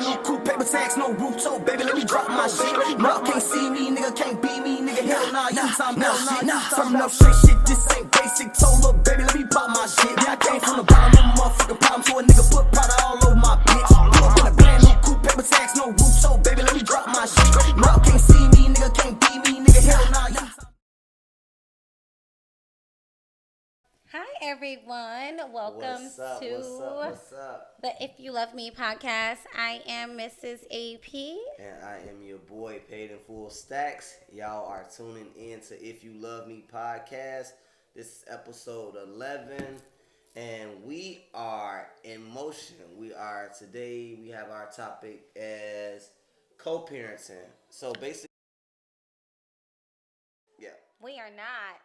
new coupe, paper tags, no roof, so baby, let me drop my shit. No, can't see me, nigga, can't be me, nigga, hell nah, you time, hell nah, turn up straight shit, this ain't basic, told up, baby, let me pop my shit. Yeah, I came from the bottom of my motherfucking problem, so a nigga put Prada all over my bitch. Pull up in a brand new coupe, paper tags, no roof, so baby, let me drop my shit. No, can't see me, nigga, can't be me, nigga, hell nah, you time. Hi, everyone. Welcome What's up? What's up? to What's up? the If You Love Me podcast. I am Mrs. AP. And I am your boy, Paid in Full Stacks. Y'all are tuning in to If You Love Me podcast. This is episode 11, and we are in motion. Today, we have our topic as co-parenting. So basically, yeah. We are not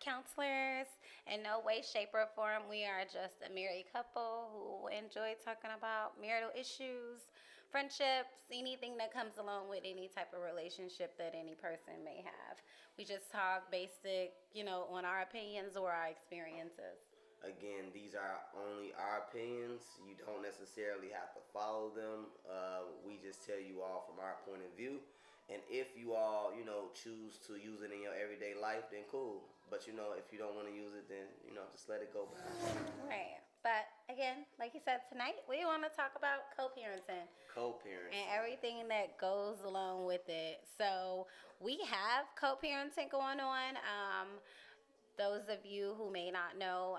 counselors in no way, shape, or form. We are just a married couple who enjoy talking about marital issues, friendships, anything that comes along with any type of relationship that any person may have. We just talk basic, on our opinions or our experiences. Again, these are only our opinions. You don't necessarily have to follow them. We just tell you all from our point of view. And if you all, choose to use it in your everyday life, then cool. But, if you don't want to use it, then, just let it go by. Right. But again, like you said, tonight we want to talk about co-parenting Co-parenting. and everything that goes along with it. So we have co-parenting going on. Those of you who may not know,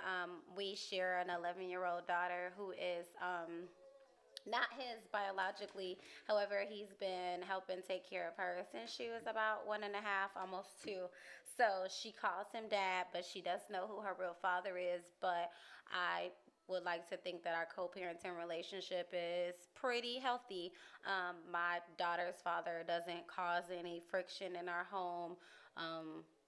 we share an 11-year-old daughter who is not his biologically. However, he's been helping take care of her since she was about 1.5, almost 2. So she calls him dad, but she does know who her real father is. But I would like to think that our co-parenting relationship is pretty healthy. My daughter's father doesn't cause any friction in our home.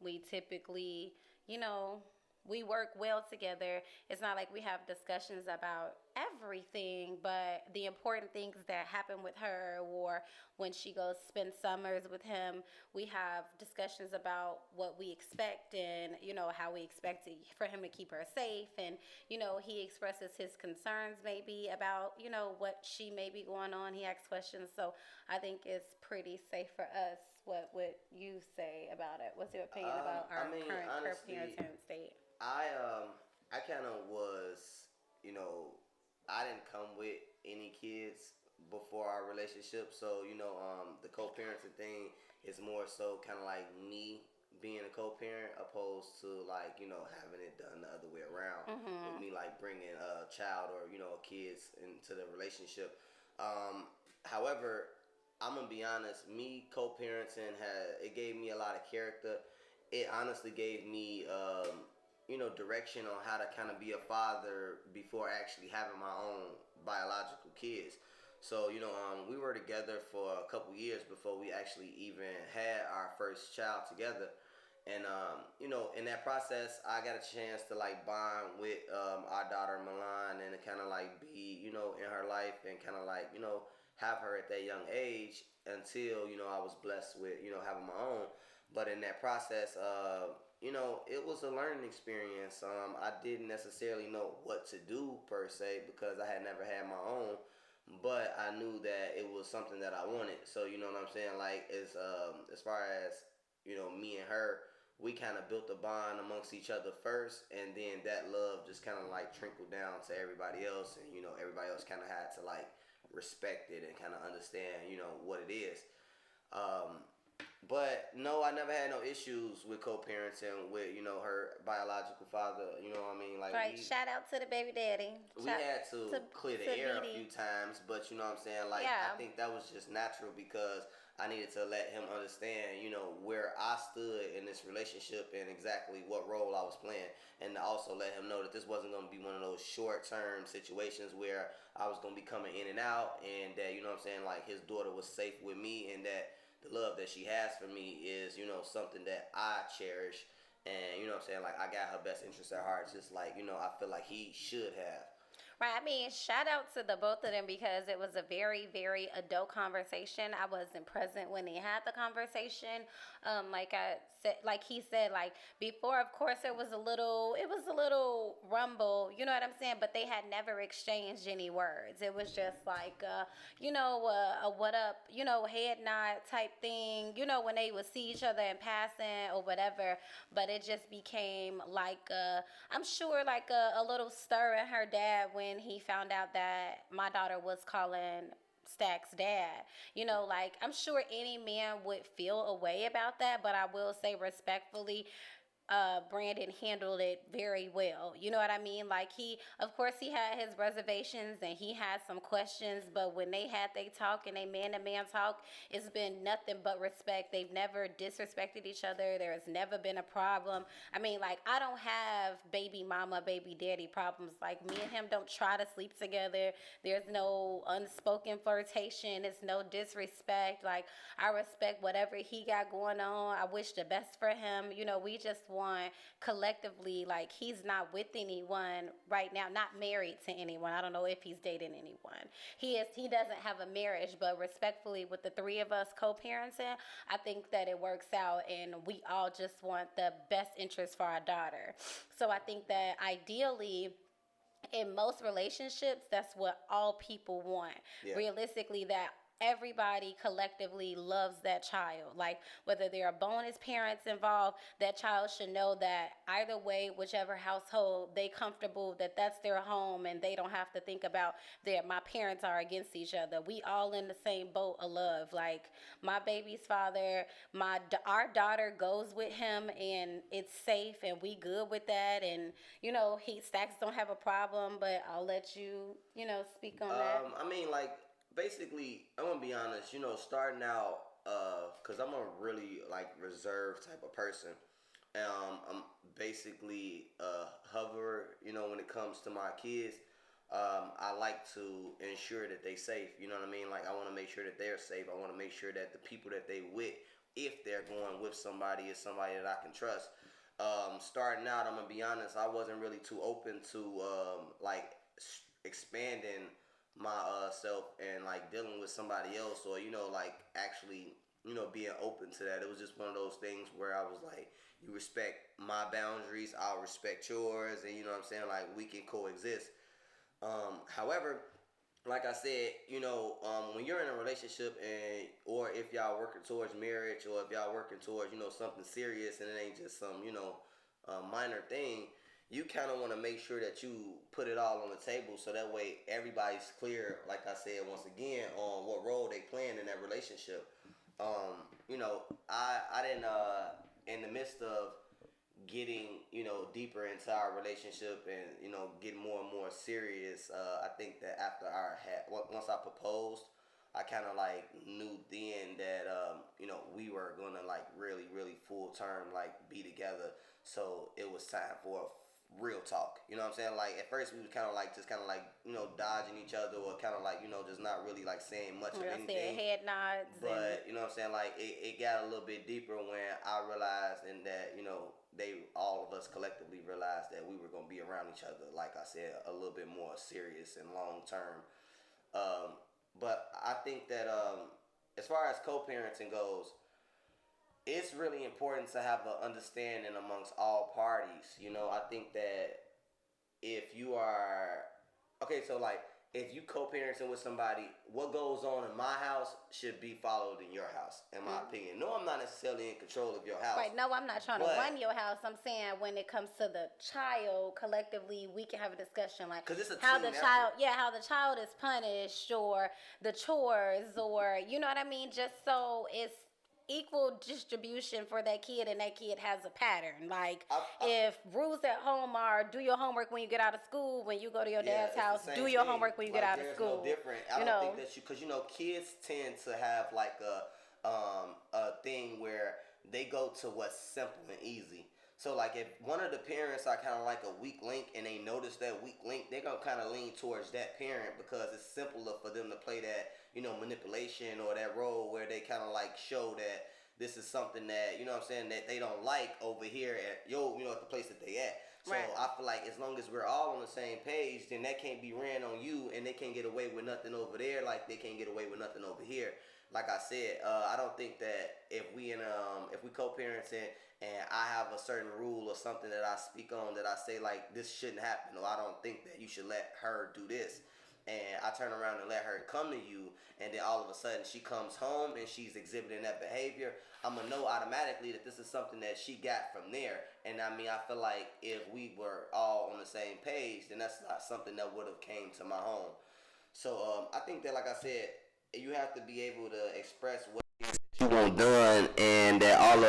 We typically, you know, we work well together. It's not like we have discussions about everything, but the important things that happen with her, or when she goes spend summers with him, we have discussions about what we expect and, how we expect for him to keep her safe. And, he expresses his concerns maybe about, what she may be going on. He asks questions. So I think it's pretty safe for us. What would you say about it? What's your opinion about our current Honestly, parenting state? I kind of was, you know, I didn't come with any kids before our relationship, so the co-parenting thing is more so kind of like me being a co-parent opposed to like having it done the other way around with Mm-hmm. me like bringing a child or kids into the relationship. However, I'm gonna be honest. Me co-parenting gave me a lot of character. It honestly gave me direction on how to kind of be a father before actually having my own biological kids. So we were together for a couple years before we actually even had our first child together. And in that process, I got a chance to like bond with our daughter Milan and to kind of like be in her life and kind of like have her at that young age until I was blessed with having my own. But in that process, it was a learning experience. I didn't necessarily know what to do per se because I had never had my own, but I knew that it was something that I wanted. So you know what I'm saying? Like as far as me and her, we kind of built a bond amongst each other first, and then that love just kind of like trickled down to everybody else, and everybody else kind of had to like respect it and kind of understand what it is. Um, but no, I never had no issues with co-parenting with her biological father. You know what I mean? Like Right. Shout out to the baby daddy. we had to clear the air a few BD. times, but you know what I'm saying? Like I Yeah. think that was just natural because I needed to let him understand, where I stood in this relationship and exactly what role I was playing, and to also let him know that this wasn't going to be one of those short-term situations where I was going to be coming in and out, and that what I'm saying, like his daughter was safe with me, and that the love that she has for me is something that I cherish, and what I'm saying, like I got her best interest at heart, just like I feel like he should have. Right. I mean, shout out to the both of them because it was a very, very adult conversation. I wasn't present when they had the conversation. Like I said, like he said, like before, of course, it was a little rumble. You know what I'm saying? But they had never exchanged any words. It was just like, a what up, head nod type thing. When they would see each other in passing or whatever. But it just became like, I'm sure, like a little stir in her dad when he found out that my daughter was calling Stack's dad. Like I'm sure any man would feel a way about that, but I will say respectfully, Brandon handled it very well. You know what I mean? Like of course, he had his reservations and he had some questions, but when they had they talk and they man to man talk, it's been nothing but respect. They've never disrespected each other. There has never been a problem. I mean, like I don't have baby mama, baby daddy problems. Like me and him don't try to sleep together. There's no unspoken flirtation. It's no disrespect. Like I respect whatever he got going on. I wish the best for him. We just want collectively, like he's not with anyone right now, not married to anyone. I don't know if he's dating anyone. He doesn't have a marriage, but respectfully, with the three of us co-parenting, I think that it works out, and we all just want the best interest for our daughter. So I think that ideally, in most relationships, that's what all people want. Yeah. Realistically, that everybody collectively loves that child. Like whether there are bonus parents involved, that child should know that either way, whichever household they comfortable, that that's their home, and they don't have to think about that my parents are against each other. We all in the same boat of love. Like my baby's father, our daughter goes with him, and it's safe, and we good with that. And he Stacks don't have a problem, but I'll let you speak on that. I mean, like basically, I'm gonna be honest. Starting out, cause I'm a really like reserved type of person. I'm basically a hover. When it comes to my kids, I like to ensure that they safe. You know what I mean? Like I want to make sure that they're safe. I want to make sure that the people that they with, if they're going with somebody, is somebody that I can trust. Starting out, I'm gonna be honest. I wasn't really too open to like expanding my self and like dealing with somebody else, or like actually being open to that. It was just one of those things where I was like, you respect my boundaries, I'll respect yours, and what I'm saying, like we can coexist. However, like I said, when you're in a relationship, and or if y'all working towards marriage, or if y'all working towards something serious, and it ain't just some minor thing, you kind of want to make sure that you put it all on the table, so that way everybody's clear. Like I said, once again, on what role they playing in that relationship. I didn't in the midst of getting deeper into our relationship, and getting more and more serious. I think that after once I proposed, I kind of like knew then that we were gonna like really really full term like be together. So it was time for real talk. You know what I'm saying? Like at first we was kind of like dodging each other, or kind of like just not really like saying much of anything. Head nods. But you know what I'm saying? Like it got a little bit deeper when I realized, and that all of us collectively realized that we were gonna be around each other. Like I said, a little bit more serious and long term. But I think that as far as co-parenting goes, it's really important to have an understanding amongst all parties. I think that if you are okay, so like if you co-parenting with somebody, what goes on in my house should be followed in your house, in my opinion. No, I'm not necessarily in control of your house. Right. No, I'm not trying to run your house. I'm saying when it comes to the child, collectively, we can have a discussion like it's a how team the child, effort. how the child is punished, or the chores, or you know what I mean. Just so it's equal distribution for that kid, and that kid has a pattern. Like if rules at home are do your homework when you get out of school, when you go to your dad's house, do your homework when you get out of school. No different. I don't think that because kids tend to have like a thing where they go to what's simple and easy. So like if one of the parents are kind of like a weak link, and they notice that weak link, they're gonna kind of lean towards that parent, because it's simpler for them to play that manipulation, or that role where they kind of like show that this is something that what I'm saying, that they don't like over here at at the place that they at. So I feel like as long as we're all on the same page, then that can't be ran on you, and they can't get away with nothing over there like they can't get away with nothing over here. Like I said, I don't think that if we co-parents and I have a certain rule or something that I speak on that I say like this shouldn't happen, or I don't think that you should let her do this, and I turn around and let her come to you, and then all of a sudden she comes home and she's exhibiting that behavior, I'm gonna know automatically that this is something that she got from there. And I mean, I feel like if we were all on the same page, then that's not something that would have came to my home. So I think that, like I said, you have to be able to express what you want done, and that all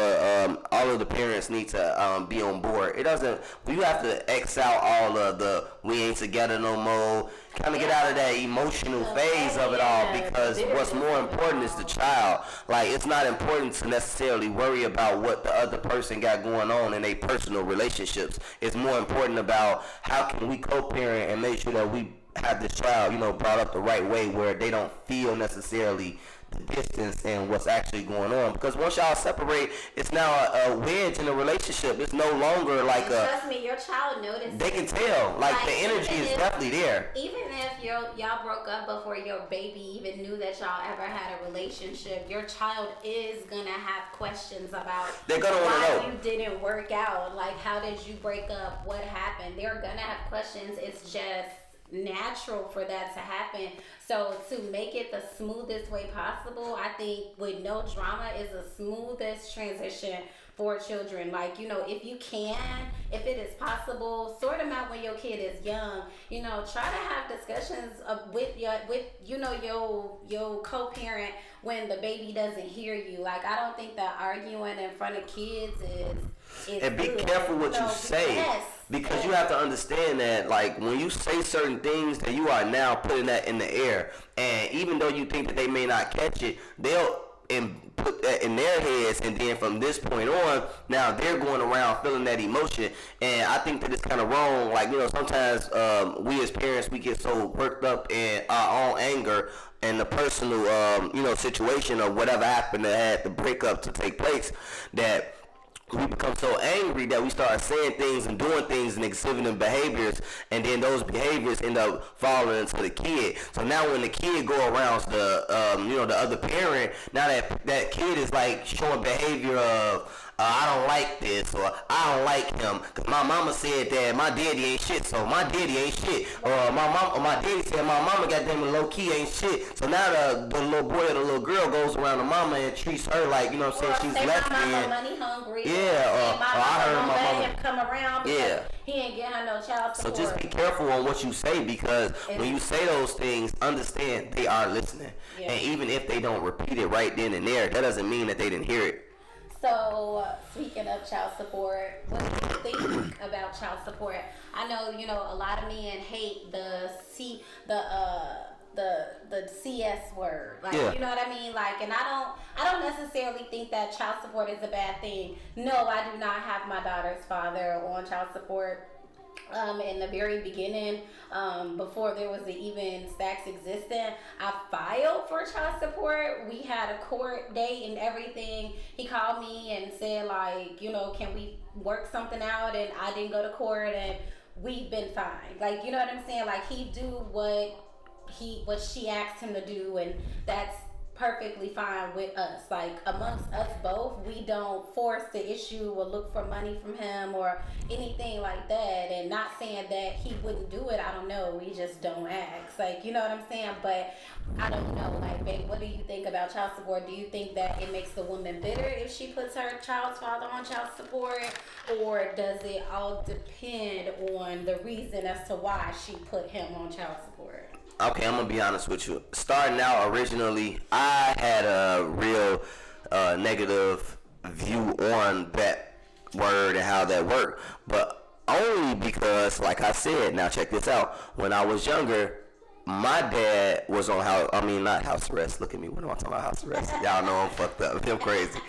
of the parents need to be on board. It doesn't. You have to X out all of the we ain't together no more. Kind of get out of that emotional phase of it all, because what's more important is the child. Like, it's not important to necessarily worry about what the other person got going on in their personal relationships. It's more important about how can we co-parent and make sure that we have this child, brought up the right way, where they don't feel necessarily the distance and what's actually going on. Because once y'all separate, it's now a wedge in a relationship. It's no longer like trust me, your child notices. They can tell. Like the energy is definitely there. Even if y'all broke up before your baby even knew that y'all ever had a relationship, your child is gonna have questions about They're gonna want to know. You didn't work out. Like, how did you break up? What happened? They're gonna have questions. It's just natural for that to happen. So to make it the smoothest way possible, I think with no drama is the smoothest transition for children. Like, if you can, if it is possible, sort them out when your kid is young. Try to have discussions with your co-parent when the baby doesn't hear you. Like, I don't think that arguing in front of kids is and be good. careful what you say. Yes. Because you have to understand that, like, when you say certain things, that you are now putting that in the air. And even though you think that they may not catch it, they'll put that in their heads, and then from this point on, now they're going around feeling that emotion. And I think that it's kind of wrong. Like, sometimes we as parents, we get so worked up in our own anger and the personal, situation of whatever happened that had the breakup to take place, that we become so angry that we start saying things and doing things and exhibiting behaviors, and then those behaviors end up falling into the kid. So now when the kid go around the other parent, now that kid is like showing behavior of I don't like this, or I don't like him because my mama said that my daddy ain't shit, so my daddy ain't shit, or my daddy said my mama goddamn low key ain't shit. So now the little boy or the little girl goes around the mama and treats her like, she's less than. than. Money hungry. Yeah, or I heard my mama. Let him come around because he ain't getting her no child support. So just be careful on what you say, because when you say those things, understand they are listening. Yeah. And even if they don't repeat it right then and there, that doesn't mean that they didn't hear it. So, speaking of child support, what do you think about child support? I know, a lot of men hate the CS word. Like, you know what I mean? Like, and I don't necessarily think that child support is a bad thing. No, I do not have my daughter's father on child support. In the very beginning, before there was even stacks existent, I filed for child support. We had a court date and everything. He called me and said, like, can we work something out? And I didn't go to court, and we've been fine. Like, you know what I'm saying? Like, he do what she asked him to do, and that's perfectly fine with us. Like, amongst us both, we don't force the issue or look for money from him or anything like that. And not saying that he wouldn't do it, I don't know, we just don't ask. Like, you know what I'm saying? But I don't know, like, babe, what do you think about child support? Do you think that it makes the woman bitter if she puts her child's father on child support, or does it all depend on the reason as to why she put him on child support? Okay, I'm gonna be honest with you. Starting out originally, I had a real negative view on that word and how that worked, but only because, like I said, now check this out. When I was younger, my dad was on not house arrest. Look at me, when am I talking about house arrest? Y'all know I'm fucked up. I'm crazy.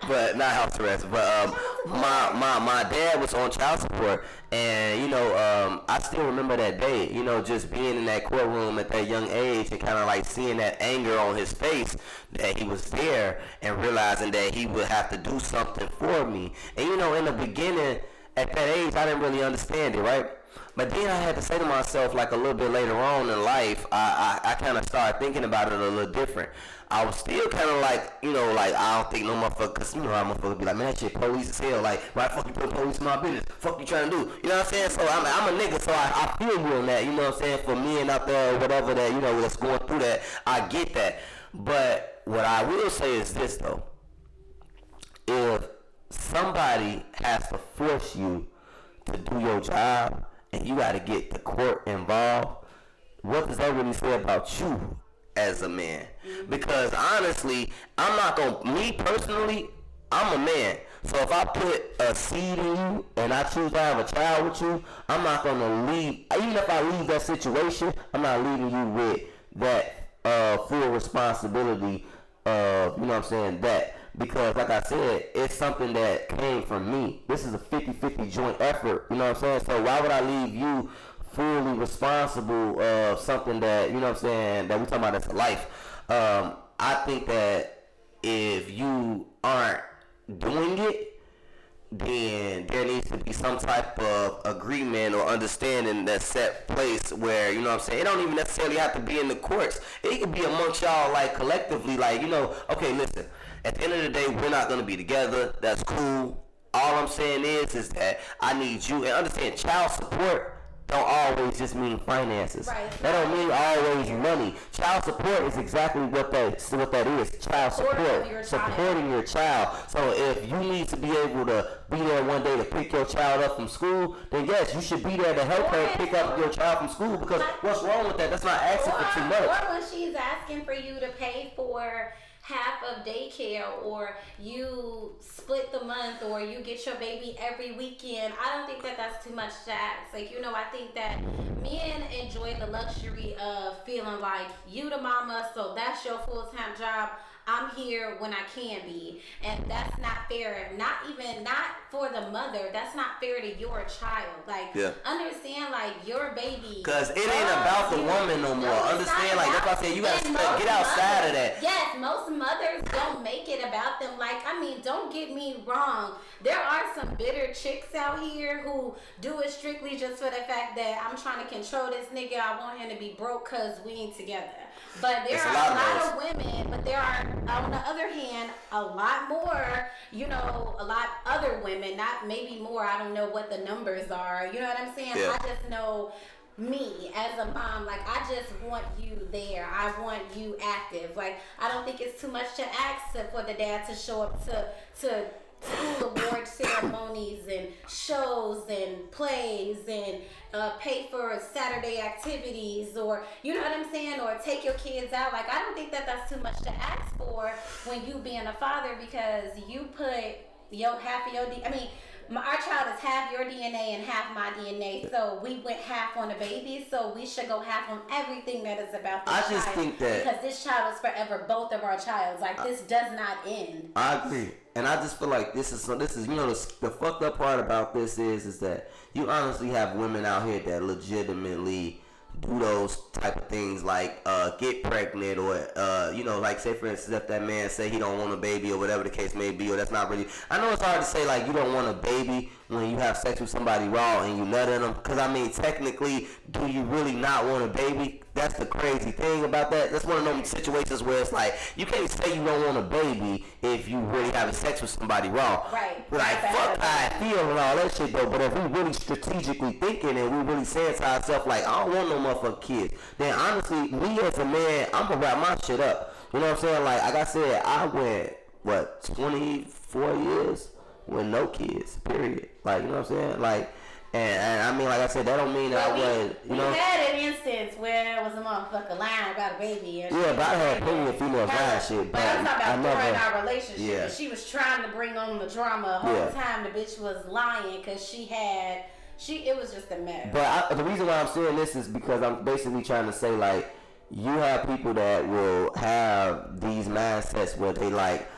But not house arrest. But my dad was on child support, and I still remember that day. Just being in that courtroom at that young age and kind of like seeing that anger on his face that he was there, and realizing that he would have to do something for me. And in the beginning, at that age, I didn't really understand it, right? But then I had to say to myself, like a little bit later on in life, I kind of started thinking about it a little different. I was still kind of like, like I don't think no motherfucker, cause how motherfucker be like, man, that shit police as hell. Like, why the fuck you put police in my business? Fuck you trying to do? You know what I'm saying? So I'm a nigga, so I feel you on that. You know what I'm saying? For men out there, or whatever that that's going through that, I get that. But what I will say is this though: if somebody has to force you to do your job and you got to get the court involved, what does that really say about you as a man? Because honestly, I'm not gonna, me personally, I'm a man. So if I put a seed in you and I choose to have a child with you, I'm not gonna leave, even if I leave that situation, I'm not leaving you with that full responsibility of, you know what I'm saying, that. Because like I said, it's something that came from me. This is a 50-50 joint effort, you know what I'm saying? So why would I leave you fully responsible of something that, you know what I'm saying, that we talking about as a life? I think that if you aren't doing it, then there needs to be some type of agreement or understanding that's set place where, you know what I'm saying, it don't even necessarily have to be in the courts. It could be amongst y'all, like, collectively, like, okay, listen, at the end of the day, we're not going to be together. That's cool. All I'm saying is that I need you, and understand, child support don't always just mean finances. Right. That don't mean always money. Child support is exactly what that is. Child support. Supporting your child. So if you need to be able to be there one day to pick your child up from school, then yes, you should be there to help her pick up your child from school, because what's wrong with that? That's not asking for too much. Or when she's asking for you to pay for half of daycare, or you split the month, or you get your baby every weekend. I don't think that that's too much to ask. Like, I think that men enjoy the luxury of feeling like you the mama, so that's your full-time job. I'm here when I can be, and that's not fair. Not for the mother. That's not fair to your child. Like, understand, like, your baby. Cause it ain't about the woman no more. Understand, like, that's why I said you gotta get outside of that. Yes, most mothers don't make it about them. Like, I mean, don't get me wrong. There are some bitter chicks out here who do it strictly just for the fact that I'm trying to control this nigga. I want him to be broke cause we ain't together. But there are a lot of women, but there are, on the other hand, a lot more, a lot other women, not maybe more, I don't know what the numbers are, you know what I'm saying? Yeah. I just know me as a mom, like, I just want you there. I want you active. Like, I don't think it's too much to ask for the dad to show up to school award ceremonies and shows and plays and pay for Saturday activities, or you know what I'm saying, or take your kids out. Like, I don't think that that's too much to ask for when you being a father, because you put half of your our child is half your DNA and half my DNA, so we went half on the baby, so we should go half on everything that is about this child. I just think that, because this child is forever both of our childs. Like, this does not end. I agree, and I just feel like this is the fucked up part about this is that you honestly have women out here that legitimately do those type of things, like get pregnant, or like, say for instance, if that man say he don't want a baby or whatever the case may be, or that's not really, I know it's hard to say like you don't want a baby when you have sex with somebody raw and you nut in them, because I mean, technically, do you really not want a baby? That's the crazy thing about that. That's one of those situations where it's like, you can't say you don't want a baby if you really having sex with somebody raw. Right. Like, fuck how I feel and all that shit though, but if we really strategically thinking and we really saying to ourselves like, I don't want no motherfucking kids, then honestly, me as a man, I'm gonna wrap my shit up. You know what I'm saying? Like I said, I went 24 years with no kids, period. Like, you know what I'm saying? Like, and I mean, like I said, that don't mean that I wasn't, we had an instance where there was a motherfucker lying about a baby. And but I had plenty of females lying shit. But I'm talking about during our relationship. Yeah. And she was trying to bring on the drama the whole time. The bitch was lying because it was just a mess. But the reason why I'm saying this is because I'm basically trying to say, like, you have people that will have these mindsets where they like,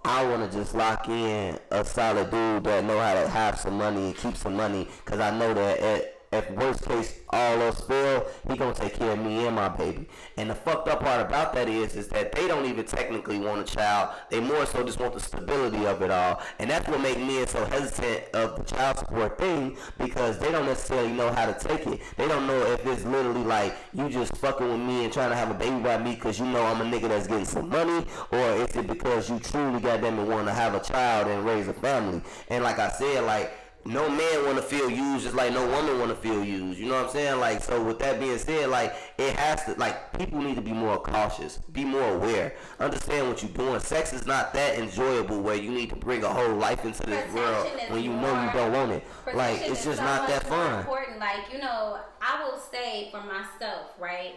I want to just lock in a solid dude that know how to have some money and keep some money, because I know that if worst case all else fail, he gonna take care of me and my baby. And the fucked up part about that is that they don't even technically want a child. They more so just want the stability of it all. And that's what makes men so hesitant of the child support thing, because they don't necessarily know how to take it. They don't know if it's literally like you just fucking with me and trying to have a baby by me because you know I'm a nigga that's getting some money, or is it because you truly goddamn it want to have a child and raise a family. And like I said, like, no man want to feel used just like no woman want to feel used. You know what I'm saying? Like, so with that being said, like, it has to, like, people need to be more cautious, be more aware, understand what you're doing. Sex is not that enjoyable where you need to bring a whole life into this world when you know you don't want it. Like, it's just not that fun. Important. Like, you know, I will say for myself, right?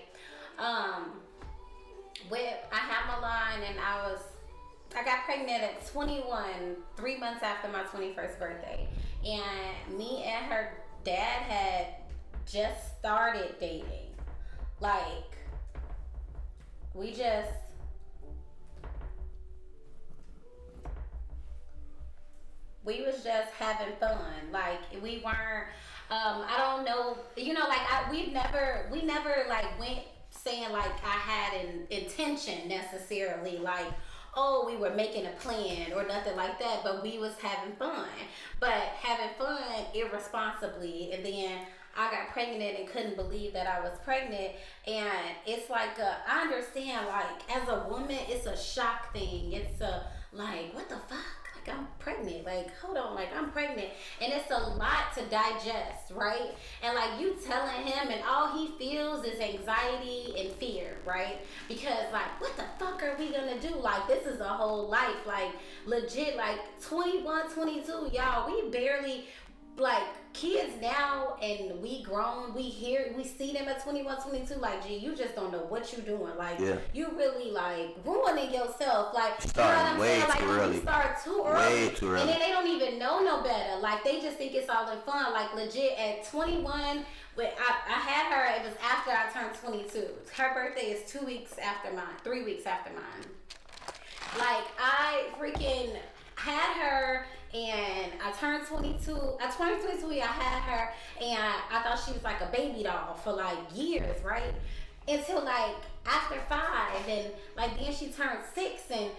When I had my line and I got pregnant at 21, 3 months after my 21st birthday. And me and her dad had just started dating. Like, we was just having fun. Like, we weren't, I don't know, you know, like, we never like went saying like I had an intention necessarily, like, oh, we were making a plan or nothing like that, but we was having fun. But having fun irresponsibly, and then I got pregnant and couldn't believe that I was pregnant. And it's like, I understand, like, as a woman, it's a shock thing. It's a, like, what the fuck? Like, I'm pregnant. Like, hold on, like, I'm pregnant. And it's a lot to digest, right? And, like, you telling him, and all he feels is anxiety and fear, right? Because, like, what the fuck are we gonna do? Like, this is a whole life. Like, legit, like, 21, 22, y'all, we barely, like, kids now, and we grown, we see them at 21, 22, like, gee, you just don't know what you're doing. Like, you really, like, ruining yourself. Like, you know what I'm saying? Like, early. You start too early. Way too early. And then they don't even know no better. Like, they just think it's all in fun. Like, legit, at 21, but I had her, it was after I turned 22. Her birthday is 2 weeks after mine, 3 weeks after mine. Like, I freaking had her, and I turned 22. I turned 22, I had her, and I thought she was like a baby doll for like years, right? Until like after 5, and like then she turned 6, and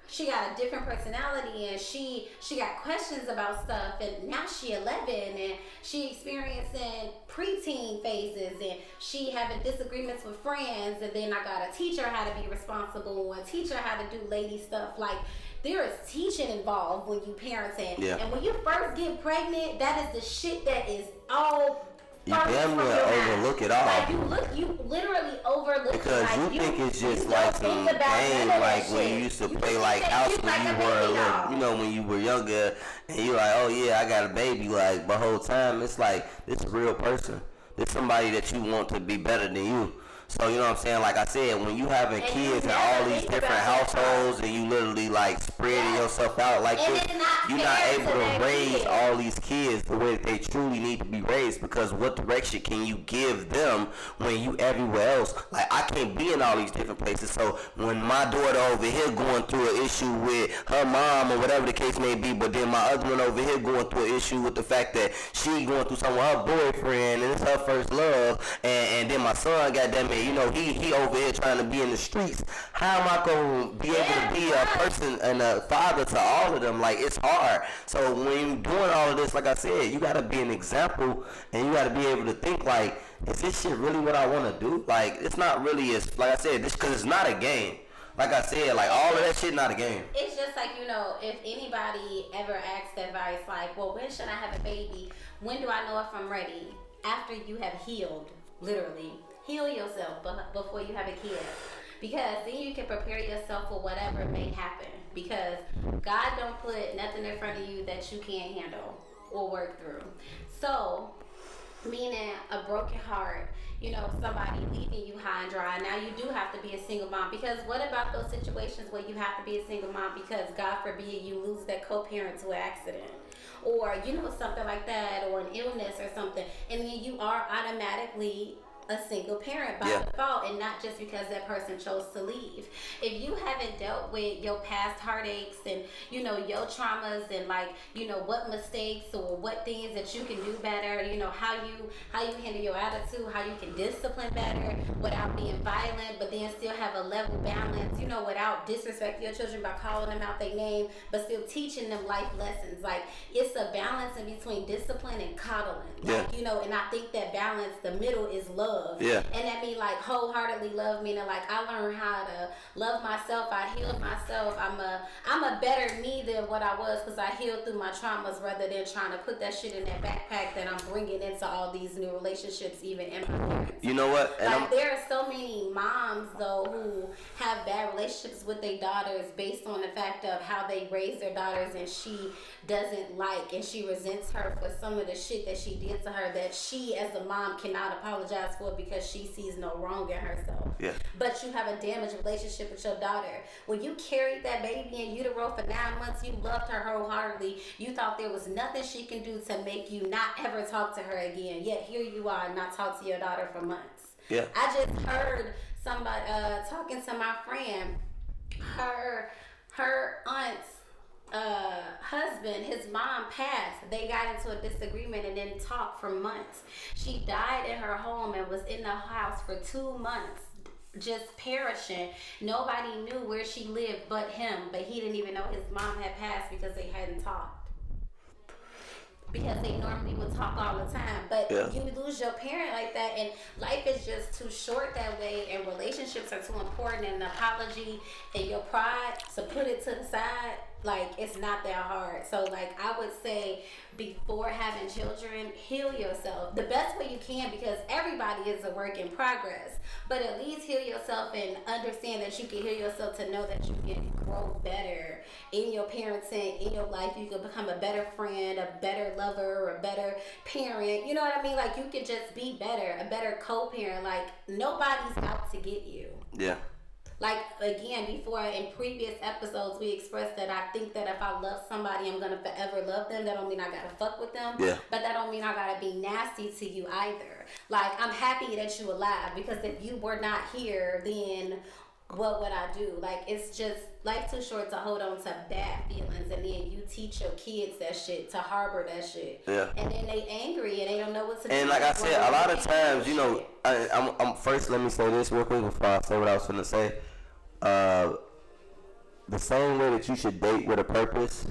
she got a different personality, and she got questions about stuff, and now she 11, and she experiencing preteen phases, and she having disagreements with friends, and then I gotta teach her how to be responsible and teach her how to do lady stuff. Like, there is teaching involved when you parenting. Yeah. And when you first get pregnant, that is the shit that is all. You damn near overlook it all. Like, you literally overlook because it. Like, you think it's just like some game, like when you used to play like house when you were little, you know, when you were younger, and you're like, oh yeah, I got a baby. Like, the whole time it's like, this is a real person. This somebody that you want to be better than you. So, you know what I'm saying? Like I said, when you having kids in all these different households, and you literally like spreading yourself out like this, you're not able to raise all these kids the way that they truly need to be raised. Because what direction can you give them when you everywhere else? Like, I can't be in all these different places. So when my daughter over here going through an issue with her mom or whatever the case may be, but then my other one over here going through an issue with the fact that she going through something with her boyfriend and it's her first love, and then my son, goddamn it, you know, he over here trying to be in the streets. How am I going to be able to be a person and a father to all of them? Like, it's hard. So when you're doing all of this, like I said, you got to be an example, and you got to be able to think, like, is this shit really what I want to do? Like, it's not really, as like I said, this, because it's not a game. Like I said, like, all of that shit not a game. It's just like, you know, if anybody ever asks advice, like, well, when should I have a baby? When do I know if I'm ready? After you have healed, literally. Heal yourself before you have a kid, because then you can prepare yourself for whatever may happen, because God don't put nothing in front of you that you can't handle or work through. So, meaning a broken heart, you know, somebody leaving you high and dry. Now you do have to be a single mom, because what about those situations where you have to be a single mom because God forbid you lose that co-parent to an accident, or, you know, something like that, or an illness or something, and then you are automatically a single parent by default, and not just because that person chose to leave. If you haven't dealt with your past heartaches and your traumas and what mistakes or what things that you can do better, how you handle your attitude, how you can discipline better without being violent, but then still have a level balance, without disrespecting your children by calling them out their name, but still teaching them life lessons. Like, it's a balance in between discipline and coddling. And I think that balance, the middle, is love. Yeah. And that means wholeheartedly love, meaning I learned how to love myself. I healed myself. I'm a better me than what I was because I healed through my traumas rather than trying to put that shit in that backpack that I'm bringing into all these new relationships, even in my parents. You know what? And there are so many moms though who have bad relationships with their daughters based on the fact of how they raise their daughters, and she doesn't like and she resents her for some of the shit that she did to her that she as a mom cannot apologize for because she sees no wrong in herself. Yeah. But you have a damaged relationship with your daughter. When you carried that baby in utero for 9 months, you loved her wholeheartedly. You thought there was nothing she can do to make you not ever talk to her again. Yet here you are, not talk to your daughter for months. Yeah. I just heard somebody talking to my friend. Her aunt's husband, his mom passed. They got into a disagreement and didn't talk for months. She died in her home and was in the house for 2 months, just perishing. Nobody knew where she lived but him, but he didn't even know his mom had passed because they hadn't talked. Because they normally would talk all the time. But you lose your parent like that, and life is just too short that way, and relationships are too important, and an apology and your pride, so put it to the side. It's not that hard. So I would say, before having children, heal yourself the best way you can, because everybody is a work in progress. But at least heal yourself and understand that you can heal yourself to know that you can grow better in your parenting, in your life. You can become a better friend, a better lover, a better parent. You know what I mean? You can just be better, a better co-parent. Nobody's out to get you. Yeah. Again, before in previous episodes, we expressed that I think that if I love somebody, I'm going to forever love them. That don't mean I got to fuck with them. Yeah. But that don't mean I got to be nasty to you either. I'm happy that you alive, because if you were not here, then what would I do? It's just, life too short to hold on to bad feelings, and then you teach your kids that shit, to harbor that shit. Yeah. And then they angry and they don't know what to do. And like I said, a lot of times, I'm first, let me say this real quick before I say what I was going to say. The same way that you should date with a purpose,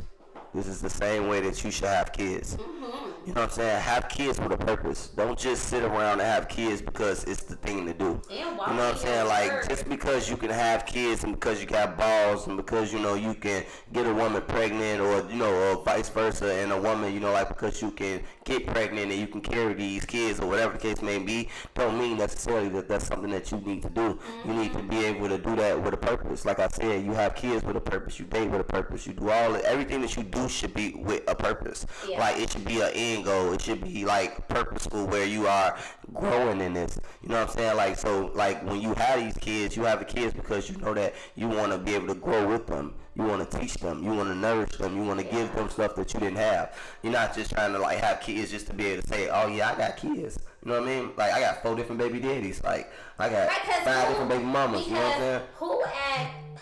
this is the same way that you should have kids. Mm-hmm. You know what I'm saying? Have kids with a purpose. Don't just sit around and have kids because it's the thing to do. You know what I'm saying? Just because you can have kids and because you got balls and because, you can get a woman pregnant or vice versa, and a woman, because you can get pregnant and you can carry these kids or whatever the case may be, don't mean necessarily that that's something that you need to do. Mm-hmm. You need to be able to do that with a purpose. Like I said, you have kids with a purpose. You date with a purpose. You do everything that you do should be with a purpose. Yeah. It should be an end goal. It should be purposeful, where you are growing in this. You know what I'm saying? When you have these kids, you have the kids because you know that you want to be able to grow with them. You want to teach them. You want to nourish them. You want to give them stuff that you didn't have. You're not just trying to have kids just to be able to say, oh yeah, I got kids. You know what I mean? I got 4 different baby daddies. I got 5 different baby mamas. You know what I'm saying?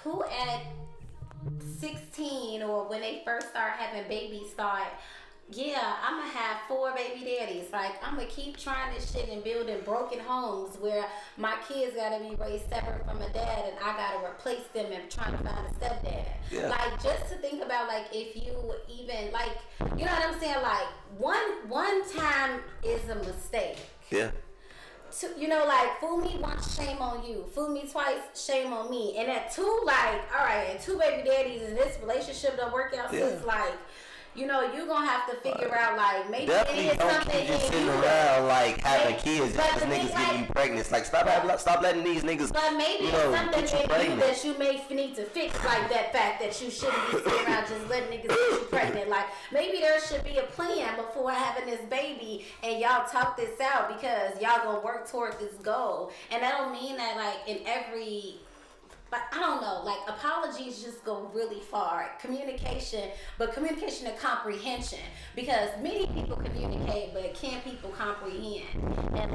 Who at 16 or when they first start having babies thought, yeah, I'm going to have 4 baby daddies. I'm going to keep trying this shit and building broken homes where my kids got to be raised separate from a dad and I got to replace them and trying to find a stepdad. Yeah. Just to think about, if you even, you know what I'm saying? One time is a mistake. Yeah. Fool me once, shame on you. Fool me twice, shame on me. And at 2, all right, and 2 baby daddies and this relationship don't work out, so it's you're gonna have to figure out maybe definitely it is don't something keep just in sitting you around having kids just because niggas getting you pregnant. Stop letting these niggas. But maybe it's something in you that you may need to fix, that fact that you shouldn't be sitting around just letting niggas get you pregnant. Maybe there should be a plan before having this baby, and y'all talk this out because y'all gonna work toward this goal. And that don't mean that in every. I don't know, apologies just go really far. Communication and comprehension. Because many people communicate, but can people comprehend? And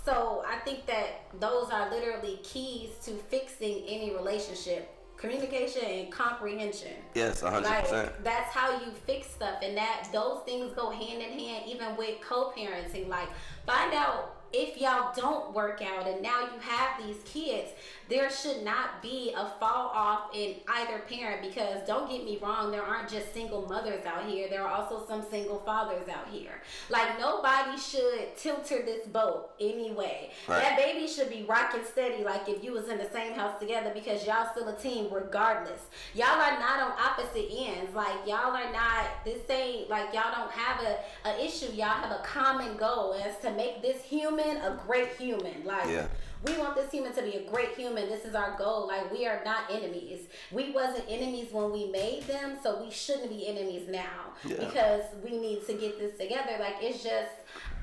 So I think that those are literally keys to fixing any relationship. Communication and comprehension. Yes, 100%. Like, that's how you fix stuff, and that those things go hand in hand, even with co-parenting. Like, find out if y'all don't work out, and now you have these kids. There should not be a fall off in either parent, because don't get me wrong, there aren't just single mothers out here. There are also some single fathers out here. Like, nobody should tilter this boat anyway. Right. That baby should be rocking steady, like if you was in the same house together, because y'all still a team regardless. Y'all are not on opposite ends. Like, y'all are not, this ain't like y'all don't have a issue. Y'all have a common goal, as to make this human a great human. Like, Yeah. we want this human to be a great human. This is our goal. Like, we are not enemies. We wasn't enemies when we made them, so we shouldn't be enemies now. Yeah. Because we need to get this together. Like, it's just,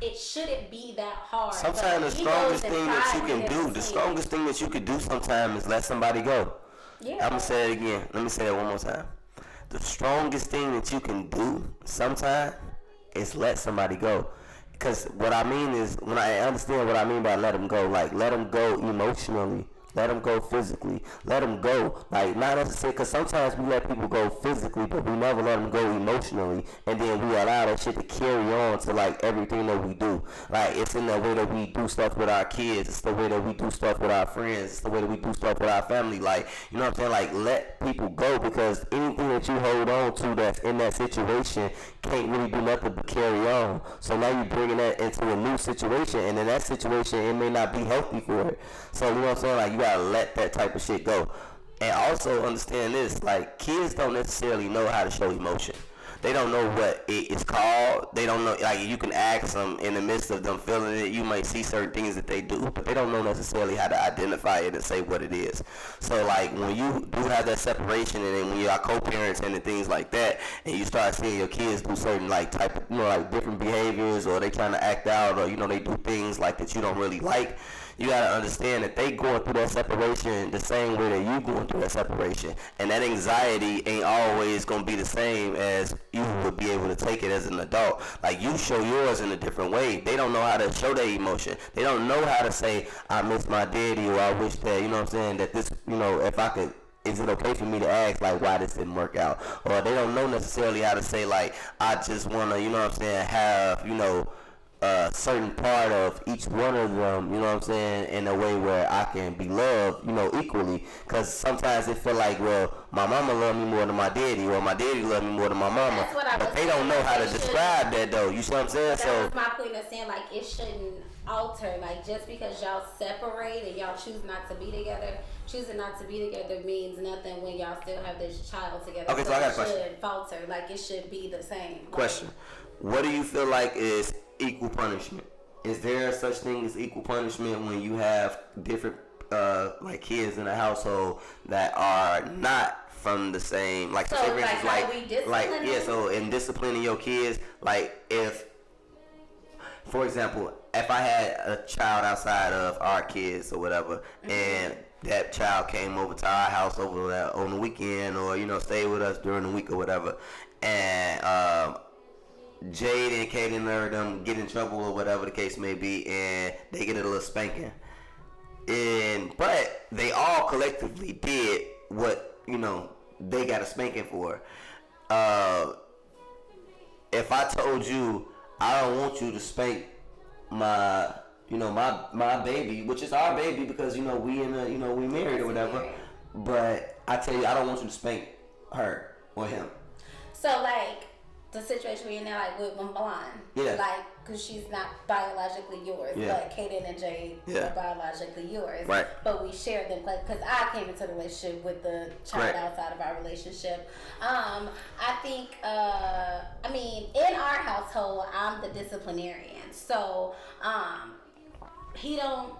it shouldn't be that hard. Sometimes the But strongest egos thing and that pride you can get do, in the between. strongest thing that you could do sometimes is let somebody go. Yeah. I'm gonna say it again. Let me say it one more time. The strongest thing that you can do sometimes is let somebody go. Because what I mean is, when I understand what I mean by let them go, like, let them go emotionally, let them go physically, let them go, like, not necessarily, because sometimes we let people go physically, but we never let them go emotionally, and then we allow that shit to carry on to, like, everything that we do. Like, it's in the way that we do stuff with our kids, it's the way that we do stuff with our friends, it's the way that we do stuff with our family. Like, you know what I'm saying? Like, let people go, because anything that you hold on to that's in that situation can't really do nothing but carry on. So now you're bringing that into a new situation, and in that situation, it may not be healthy for it. So, you know what I'm saying? Like, you gotta let that type of shit go. And also understand this, like, kids don't necessarily know how to show emotion. They don't know what it is called. They don't know, like, you can ask them in the midst of them feeling it. You might see certain things that they do, but they don't know necessarily how to identify it and say what it is. So, like, when you do have that separation, and then when you are co-parenting and things like that, and you start seeing your kids do certain, like, type of, you know, like, different behaviors, or they trying to act out, or, you know, they do things, like, that you don't really like, you gotta understand that they going through that separation the same way that you going through that separation, and that anxiety ain't always gonna be the same as you would be able to take it as an adult. Like, you show yours in a different way. They don't know how to show their emotion. They don't know how to say, I miss my daddy, or I wish that, you know what I'm saying, that this, you know, if I could, is it okay for me to ask, like, why this didn't work out? Or they don't know necessarily how to say, like, I just wanna, you know what I'm saying, have, you know, a certain part of each one of them, you know what I'm saying, in a way where I can be loved, you know, equally. Because sometimes they feel like, well, my mama love me more than my daddy, or my daddy love me more than my mama. That's what I was But they don't know how to saying. describe that, though. You see what I'm saying? That So was my point of saying, like, it shouldn't alter. Like, just because y'all separate and y'all choose not to be together, choosing not to be together means nothing when y'all still have this child together. Okay, so I got a question. It shouldn't falter. Like, it should be the same. Question. What do you feel like is equal punishment? Is there such thing as equal punishment when you have different like kids in a household that are not from the same, like, So, say for like, instance, how we discipline like yeah, them? so in disciplining your kids, like, if, for example, if I had a child outside of our kids or whatever, and that child came over to our house over on the weekend, or, you know, stayed with us during the week or whatever, and Jade and Kaden or them get in trouble or whatever the case may be, and they get a little spanking. But they all collectively did what, you know, they got a spanking for. If I told you I don't want you to spank my, you know, my baby, which is our baby because, you know, we in a, you know, we married or whatever, but I tell you I don't want you to spank her or him. So, like, the situation we're in now, like, with Milan. Yeah. Like, because she's not biologically yours. Yeah. But Kaden and Jade Yeah. are biologically yours. Right. But we share them. Because I came into the relationship with the child Right. outside of our relationship. I think, I mean, in our household, I'm the disciplinarian. So, he don't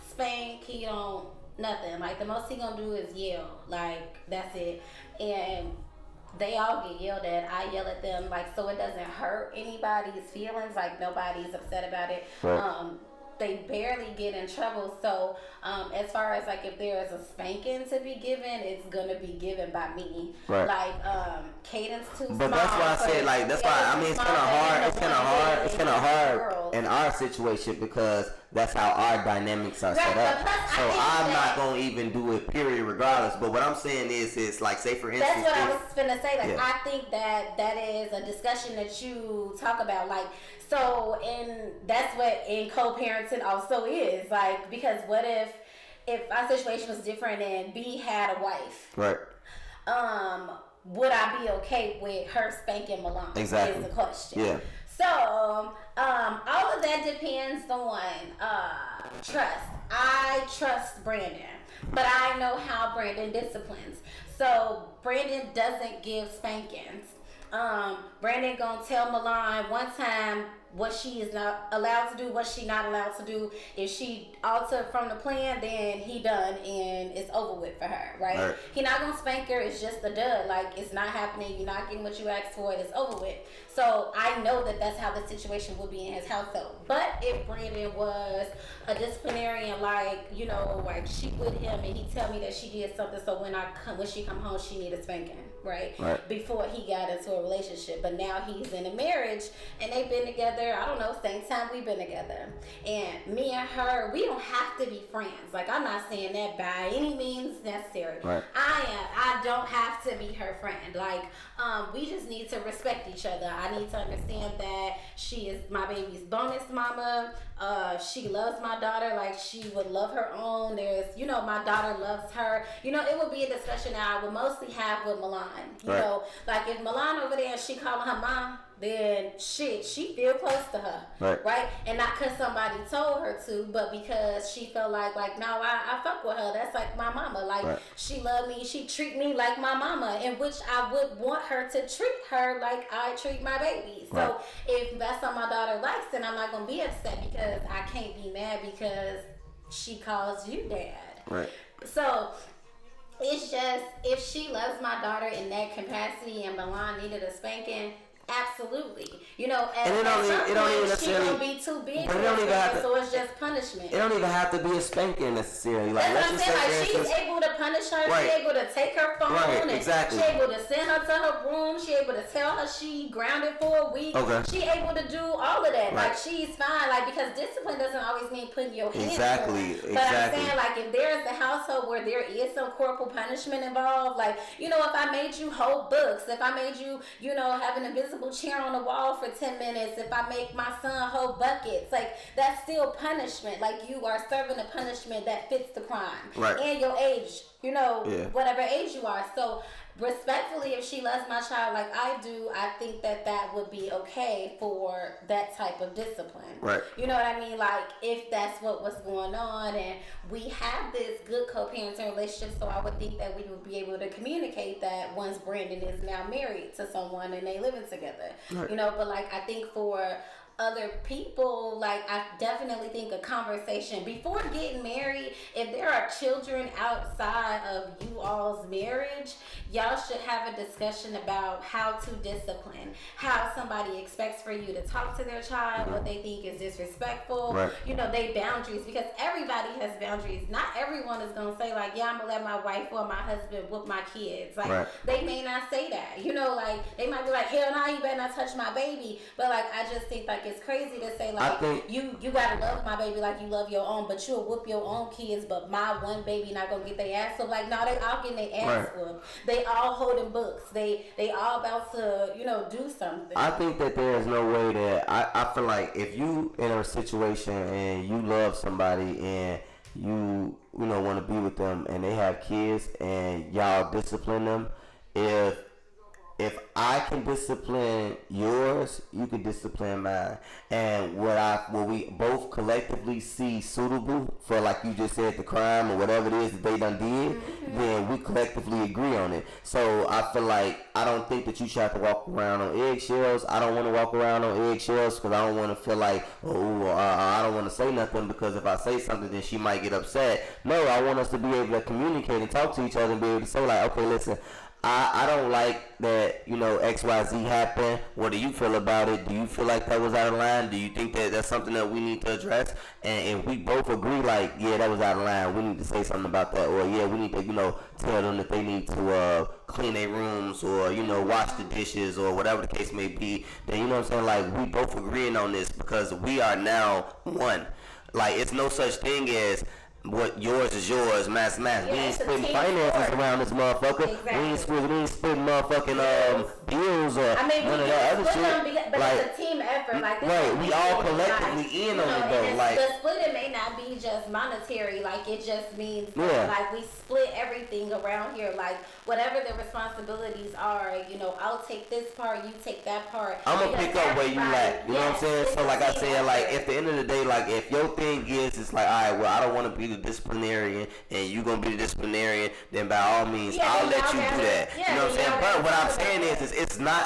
spank. He don't nothing. Like, the most he gonna do is yell. Like, that's it. And they all get yelled at. I yell at them, like, so it doesn't hurt anybody's feelings. Like, nobody's upset about it. Right. They barely get in trouble. So, as far as, like, if there is a spanking to be given, it's gonna be given by me. Right. Like, Caden's too small. But that's why I said, like, that's why, I mean, it's kind of hard in our situation because that's how our dynamics are set up. So I'm not gonna even do it, period, regardless. But what I'm saying is like, say for instance, that's what I was finna say. Like, I think that is a discussion that you talk about. Like, so, and that's what in co-parenting also is. Like, because what if our situation was different and B had a wife? Right. Would I be okay with her spanking Milan? Exactly. Is the question. Yeah. So, all of that depends on trust. I trust Brandon, but I know how Brandon disciplines. So Brandon doesn't give spankings. Brandon gonna tell Milan one time what she is not allowed to do, what she not allowed to do. If she altered from the plan, then he done and it's over with for her, right? He not gonna spank her. It's just a dud. Like, it's not happening. You're not getting what you asked for. It's over with. So I know that that's how the situation would be in his household. But if Brandon was a disciplinarian, like, you know, like she with him and he tell me that she did something, so when she come home, she need a spanking, right? Before he got into a relationship. But now he's in a marriage and they've been together, I don't know, same time we've been together. And me and her, we don't have to be friends. Like, I'm not saying that by any means necessary. I don't have to be her friend. Like, we just need to respect each other. I need to understand that she is my baby's bonus mama. She loves my daughter like she would love her own. There's, you know, my daughter loves her. You know, it would be a discussion that I would mostly have with Milan. You know, like if Milan over there and she calling her mom, then shit, she feel close to her, right? And not because somebody told her to, but because she felt like no, I fuck with her. That's like my mama. Like, she love me, she treat me like my mama, in which I would want her to treat her like I treat my baby. So if that's what my daughter likes, then I'm not gonna be upset, because I can't be mad because she calls you dad. So it's just, if she loves my daughter in that capacity and Milan needed a spanking, absolutely. You know, and it don't even necessarily, she gonna be too big for it, so it's just punishment. It don't even have to be a spanking necessarily. Like, that's what I'm saying. Like, she's able to punish her. She's able to take her phone. And she's able to send her to her room. She's able to tell her she grounded for a week. She's able to do all of that. Like, she's fine. Like, because discipline doesn't always mean putting your hands on her. But I'm saying, like, if there's a household where there is some corporal punishment involved, like, you know, if I made you hold books, if I made you, you know, have an invisible chair on the wall for 10 minutes, if I make my son hold buckets, like, that's still punishment. Like, you are serving a punishment that fits the crime and your age, you know, whatever age you are. So respectfully, if she loves my child like I do, I think that would be okay for that type of discipline. You know what I mean? Like, if that's what was going on, and we have this good co-parenting relationship, so I would think that we would be able to communicate that once Brandon is now married to someone and they living together. You know, but like, I think for other people, like, I definitely think a conversation before getting married, if there are children outside of you all's marriage, y'all should have a discussion about how to discipline, how somebody expects for you to talk to their child, what they think is disrespectful, you know, they boundaries, because everybody has boundaries. Not everyone is gonna say like, yeah, I'm gonna let my wife or my husband whoop my kids. Like, they may not say that, you know, like, they might be like, hell no, you better not touch my baby. But like, I just think like it's crazy to say like, you gotta love my baby like you love your own, but you'll whoop your own kids, but my one baby not gonna get their ass. So like, no, they all getting their ass whooped. They all holding books. They all about to, you know, do something. I think that there is no way that I feel like if you in a situation and you love somebody and you know want to be with them and they have kids and y'all discipline them, if I can discipline yours, you can discipline mine. And what we both collectively see suitable for, like you just said, the crime or whatever it is that they done did, then we collectively agree on it. So I feel like I don't think that you should have to walk around on eggshells. I don't want to walk around on eggshells because I don't want to feel like, I don't want to say nothing because if I say something, then she might get upset. No, I want us to be able to communicate and talk to each other and be able to say like, okay, listen, I don't like that, you know, XYZ happened. What do you feel about it? Do you feel like that was out of line? Do you think that that's something that we need to address? And if we both agree, like, yeah, that was out of line, we need to say something about that. Or, yeah, we need to, you know, tell them that they need to clean their rooms or, you know, wash the dishes or whatever the case may be. Then, you know what I'm saying? Like, we both agreeing on this because we are now one. Like it's no such thing as what yours is yours, mass. Yeah, We ain't it's a splitting team finances sport. around this motherfucker. Exactly. We ain't splitting motherfucking bills or I mean, none we of that can other split them, shit. but Like, it's a team effort. Like this right, don't we mean all anything. collectively Like, in you on know, it though. and Like, the splitting may not be just monetary. Like it just means Yeah. like we split everything around here. Like whatever the responsibilities are, you know, I'll take this part, you take that part. I'm gonna Because pick up where you lack. You know what I'm saying? it's So a like I team said, like effort. at the end of the day, like if your thing is, it's like, all right, well, I don't want to be the disciplinarian, and you gonna be the disciplinarian, then by all means, Yeah, I'll then let you y'all do gotta- that. yeah, You know what I'm then saying? y'all But gotta what I'm talk about saying that. is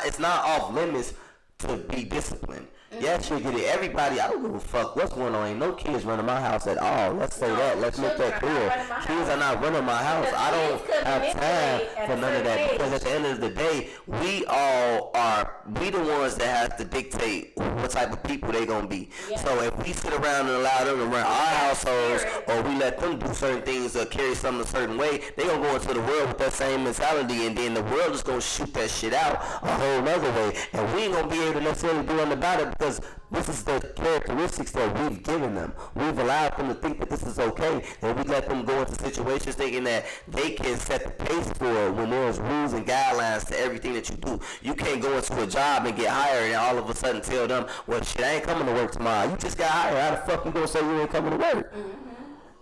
it's not off limits to be disciplined. Yes, you get it. Everybody, I don't give a fuck what's going on. Ain't no kids running my house at all. Let's say No, that. Let's make that children are not clear. running my Kids house. are not running my house. Because I kids don't could have time manipulate at for a none of that certain because age. at the end of the day, we all are we the ones that have to dictate what type of people they gonna be. Yeah. So if we sit around and allow them to run our households, spirit. or we let them do certain things or carry something a certain way, they gonna go into the world with that same mentality, and then the world is gonna shoot that shit out a whole nother way, and we ain't gonna be able to necessarily do nothing about it because this is the characteristics that we've given them. We've allowed them to think that this is okay, and we let them go into situations thinking that they can set the pace for it when there's rules and guidelines to everything that you do. You can't go into a job and get hired and all of a sudden tell them, well, shit, I ain't coming to work tomorrow. You just got hired. How the fuck you gonna say you ain't coming to work?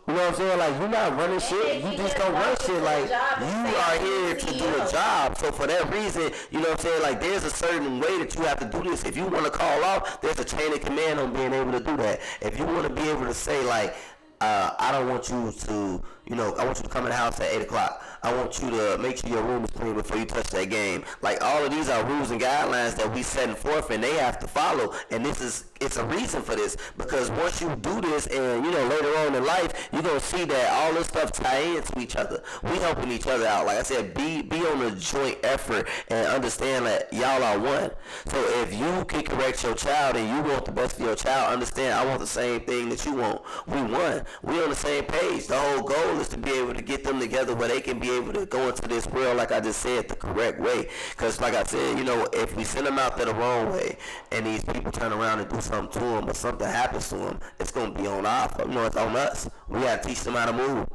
You know what I'm saying? Like, you're not running shit. You just don't run shit. Like, you are here to do a job. So for that reason, you know what I'm saying? Like, there's a certain way that you have to do this. If you want to call off, there's a chain of command on being able to do that. If you want to be able to say, like, I don't want you to, you know, I want you to come in the house at 8 o'clock. I want you to make sure your room is clean before you touch that game. Like, all of these are rules and guidelines that we setting forth, and they have to follow. And it's a reason for this, because once you do this, and you know, later on in life, you're gonna see that all this stuff tie into each other. We helping each other out. Like I said, be on a joint effort and understand that y'all are one. So if you can correct your child and you want the best for your child, understand I want the same thing that you want. We won. We on the same page. The whole goal is to be able to get them together where they can be able to go into this world, like I just said, the correct way. Because like I said, you know, if we send them out there the wrong way and these people turn around and do something to them or something happens to them, it's going to be on you know, it's on us. We got to teach them how to move.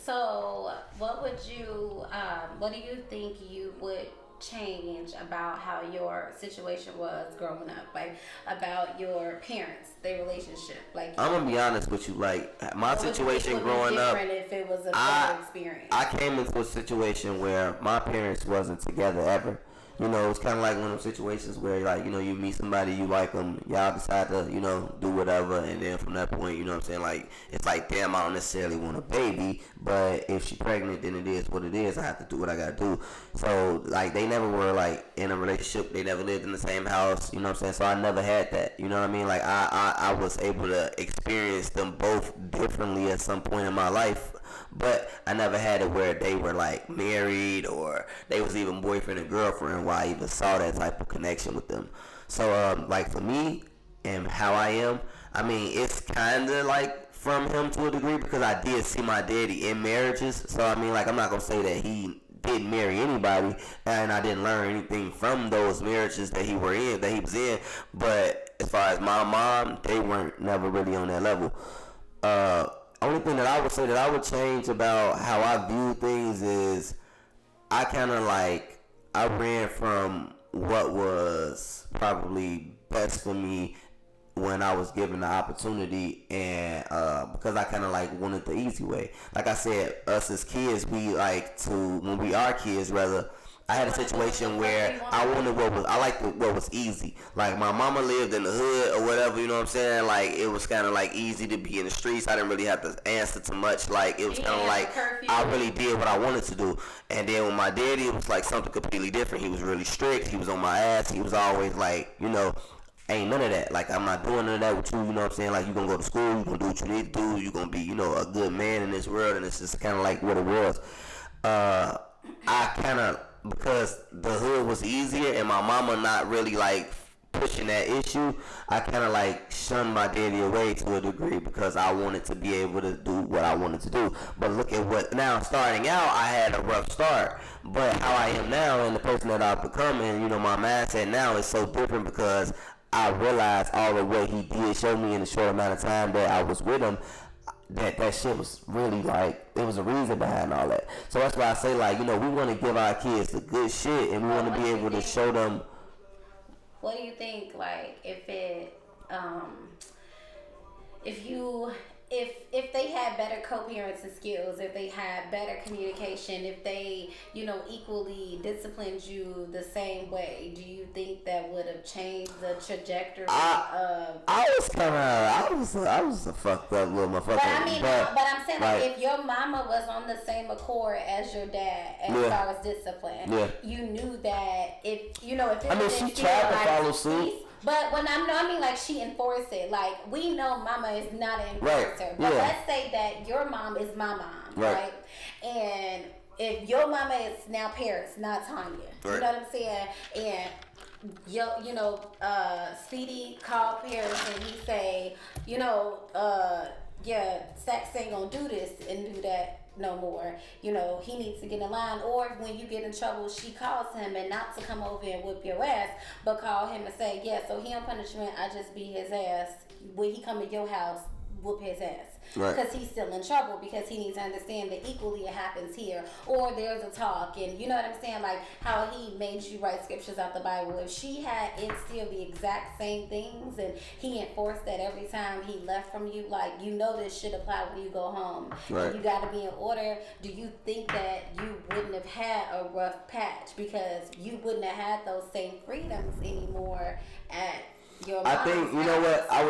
So, what do you think you would change about how your situation was growing up? Like, about your parents, their relationship? Like, I'm going to be honest with you. Like, my what would you situation think would be growing up, different if it was a better experience? I came into a situation where my parents wasn't together ever. You know, it's kind of like one of those situations where, like, you know, you meet somebody, you like them, y'all decide to, you know, do whatever, and then from that point, you know what I'm saying, like, it's like, damn, I don't necessarily want a baby, but if she's pregnant, then it is what it is. I have to do what I gotta do. So, like, they never were, like, in a relationship. They never lived in the same house, you know what I'm saying? So I never had that, you know what I mean? Like, I was able to experience them both differently at some point in my life, but I never had it where they were like married or they was even boyfriend and girlfriend where I even saw that type of connection with them. So like for me and how I am, I mean, it's kind of like from him to a degree because I did see my daddy in marriages. So I mean, like, I'm not gonna say that he didn't marry anybody and I didn't learn anything from those marriages that he was in, but as far as my mom, they weren't never really on that level. Only thing that I would say that I would change about how I view things is I kind of like, I ran from what was probably best for me when I was given the opportunity, and because I kind of like wanted the easy way. Like I said, us as kids, we like to, when we are kids rather, I had a situation where I wanted what was easy. Like, my mama lived in the hood or whatever, you know what I'm saying? Like, it was kind of like easy to be in the streets. I didn't really have to answer to much. Like, it was kind of like I really did what I wanted to do. And then with my daddy, it was like something completely different. He was really strict. He was on my ass. He was always like, you know, ain't none of that. Like, I'm not doing none of that with you, you know what I'm saying? Like, you gonna go to school, you gonna do what you need to do, you gonna be, you know, a good man in this world, and it's just kind of like what it was. I kind of, because the hood was easier and my mama not really like pushing that issue, I kind of like shunned my daddy away to a degree because I wanted to be able to do what I wanted to do. But look at what, now starting out, I had a rough start, but how I am now and the person that I've become, and you know, my mindset now is so different because I realized all of what he did show me in the short amount of time that I was with him, that shit was really like, there was a reason behind all that. So that's why I say, like, we want to give our kids the good shit, and we want to be able to show them. What do you think, like, if they had better co-parenting skills, if they had better communication, if they, equally disciplined you the same way, do you think that would have changed the trajectory of? I was a fucked up little motherfucker. But I'm saying, like, if your mama was on the same accord as your dad as far as discipline, you knew that if it she tried to follow suit. But when I mean, like, she enforced it. Like, we know mama is not an enforcer. But let's say that your mom is my mom, right? And if your mama is now Paris, not Tanya, you know what I'm saying? And Speedy called Paris and he say, Sax ain't gonna do this and do that no more. He needs to get in line. Or when you get in trouble, she calls him, and not to come over and whip your ass, but call him and say, so he on punishment, I just beat his ass. When he come to your house, whoop his ass. Because he's still in trouble, because he needs to understand that equally it happens here. Or there's a talk, and you know what I'm saying, like how he made you write scriptures out the Bible. If she had instilled the exact same things and he enforced that every time he left from you, like, this should apply when you go home. And you got to be in order. Do you think that you wouldn't have had a rough patch because you wouldn't have had those same freedoms anymore at your mom's I think,